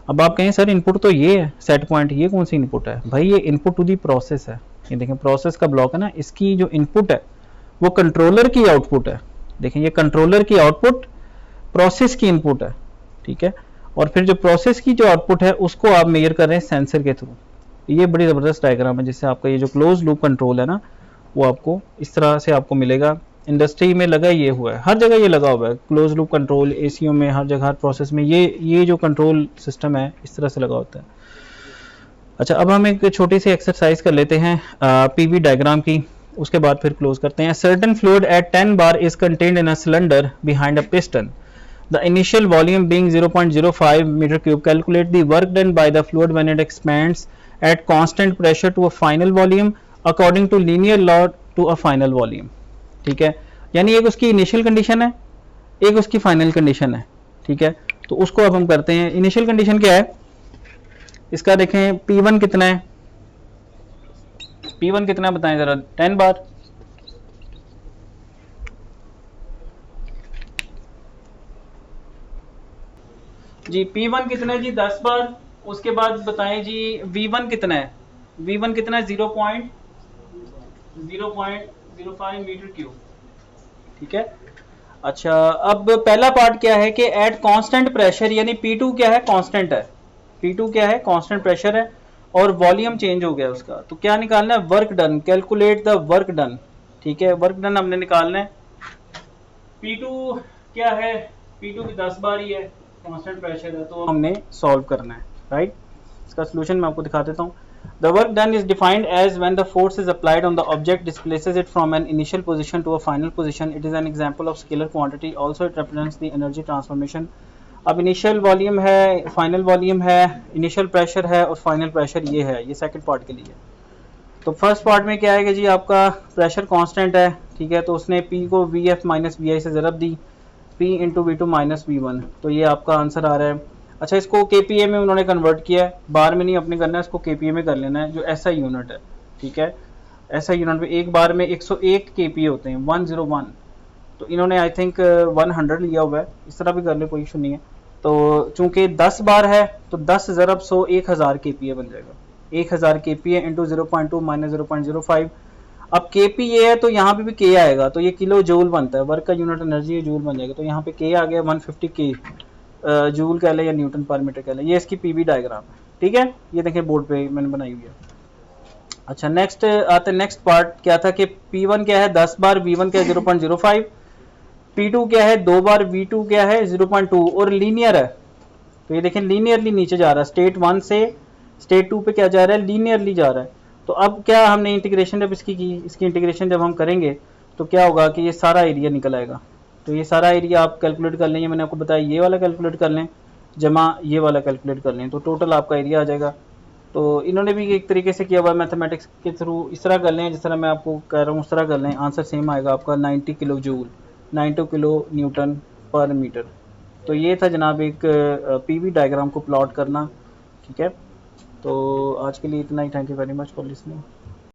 अब आप कहें सर इनपुट तो ये है, सेट पॉइंट, ये कौन सी इनपुट है? भाई ये इनपुट टू दी प्रोसेस है। ये देखें प्रोसेस का ब्लॉक है ना, इसकी जो इनपुट है वो कंट्रोलर की आउटपुट है। देखें ये कंट्रोलर की आउटपुट प्रोसेस की इनपुट है। ठीक है, और फिर जो प्रोसेस की जो आउटपुट है उसको आप मेजर कर रहे हैं सेंसर के थ्रू। ये बड़ी ज़बरदस्त डायग्राम है, जिससे आपका ये जो क्लोज लूप कंट्रोल है ना, वो आपको इस तरह से आपको मिलेगा। इंडस्ट्री में लगा ये हुआ है, हर जगह ये लगा हुआ है, क्लोज लूप कंट्रोल, एसीओ में, हर जगह, हर प्रोसेस में ये जो कंट्रोल सिस्टम है इस तरह से लगा होता है। अच्छा, अब हम एक छोटी सी एक्सरसाइज कर लेते हैं पीवी डायग्राम की, उसके बाद फिर क्लोज करते हैं। Certain fluid at 10 bar is contained in a cylinder behind a piston, the initial volume being 0.05 meter cube. Calculate the work done by the fluid when it expands at constant pressure to a final volume according to linear law to a final volume. ठीक है, यानी एक उसकी initial condition है, एक उसकी final condition है। ठीक है, तो उसको अब हम करते हैं। इनिशियल कंडीशन क्या है इसका, देखें P1 कितना है, P1 कितना बताएं जरा, 10 बार। जी P1 कितना है जी, 10 बार। उसके बाद बताएं जी V1 कितना है, V1 कितना है, 0.05 मीटर क्यूब। ठीक है, अच्छा अब पहला पार्ट क्या है कि एट कांस्टेंट प्रेशर, यानी P2 क्या है, कांस्टेंट है, P2 क्या है, कांस्टेंट प्रेशर है, और वॉल्यूम चेंज हो गया उसका, तो क्या निकालना है, work done. Calculate the work done. ठीक है, वर्क डन हमने निकालना है। P2 क्या है, P2 भी 10 बार ही है, कांस्टेंट प्रेशर है, तो हमने सॉल्व करना है। राइट, इसका सॉल्यूशन मैं आपको दिखा देता हूँ। The work done is defined as when the force is applied on the object displaces it from an initial position to a final position. It is an example of scalar quantity. Also it represents the energy transformation. अब initial volume है, final volume है, initial pressure है और final pressure ये है, ये second part के लिए। तो फर्स्ट पार्ट में क्या आएगा जी, आपका प्रेशर कांस्टेंट है। ठीक है, तो उसने P को VF माइनस VI से ज़रब दी, P into V2 minus V1, तो ये आपका आंसर आ रहा है। अच्छा, इसको KPA में उन्होंने कन्वर्ट किया है, बार में नहीं अपने करना है, इसको KPA में कर लेना है, जो SI यूनिट है। ठीक है, SI यूनिट में एक बार में 101 KPA होते हैं, 101, तो इन्होंने आई थिंक 100 लिया हुआ है, इस तरह भी कर ले, कोई इशू नहीं है। तो चूंकि 10 बार है तो 10 ज़रब 100 1000 KPA बन जाएगा, 1000 KPA इंटू 0.2 माइनस 0.05। अब KPA है तो यहाँ पे भी K आएगा, तो ये किलो जूल बनता है, वर्क का यूनिट एनर्जी जूल बन जाएगा, तो यहाँ पे K आ गया 150 K जूल कह लें या न्यूटन पर मीटर कह लें। ये इसकी पीवी डायग्राम है। ठीक है, ये देखें बोर्ड पे मैंने बनाई हुई है। अच्छा, नेक्स्ट आते हैं, नेक्स्ट पार्ट क्या था कि P1 क्या है 10 बार, V1 क्या है 0.05, P2 क्या है 2 बार, V2 क्या है 0.2, और लीनियर है, तो ये देखें लीनियरली नीचे जा रहा है, स्टेट 1 से स्टेट 2 पे क्या जा रहा है, लीनियरली जा रहा है। तो अब क्या हमने इंटीग्रेशन जब इसकी की, इसकी इंटीग्रेशन जब हम करेंगे तो क्या होगा कि ये सारा एरिया निकल आएगा। तो ये सारा एरिया आप कैलकुलेट कर लें, ये मैंने आपको बताया, ये वाला कैलकुलेट कर लें जमा ये वाला कैलकुलेट कर लें, तो टोटल आपका एरिया आ जाएगा। तो इन्होंने भी एक तरीके से किया हुआ मैथमेटिक्स के थ्रू, इस तरह कर लें जिस तरह मैं आपको कह रहा हूँ उस तरह कर लें, आंसर सेम आएगा आपका 90 किलो जूल, 90 किलो न्यूटन पर मीटर। तो ये था जनाब एक पीवी डायग्राम को प्लॉट करना। ठीक है, तो आज के लिए इतना ही। Thank you very much for listening.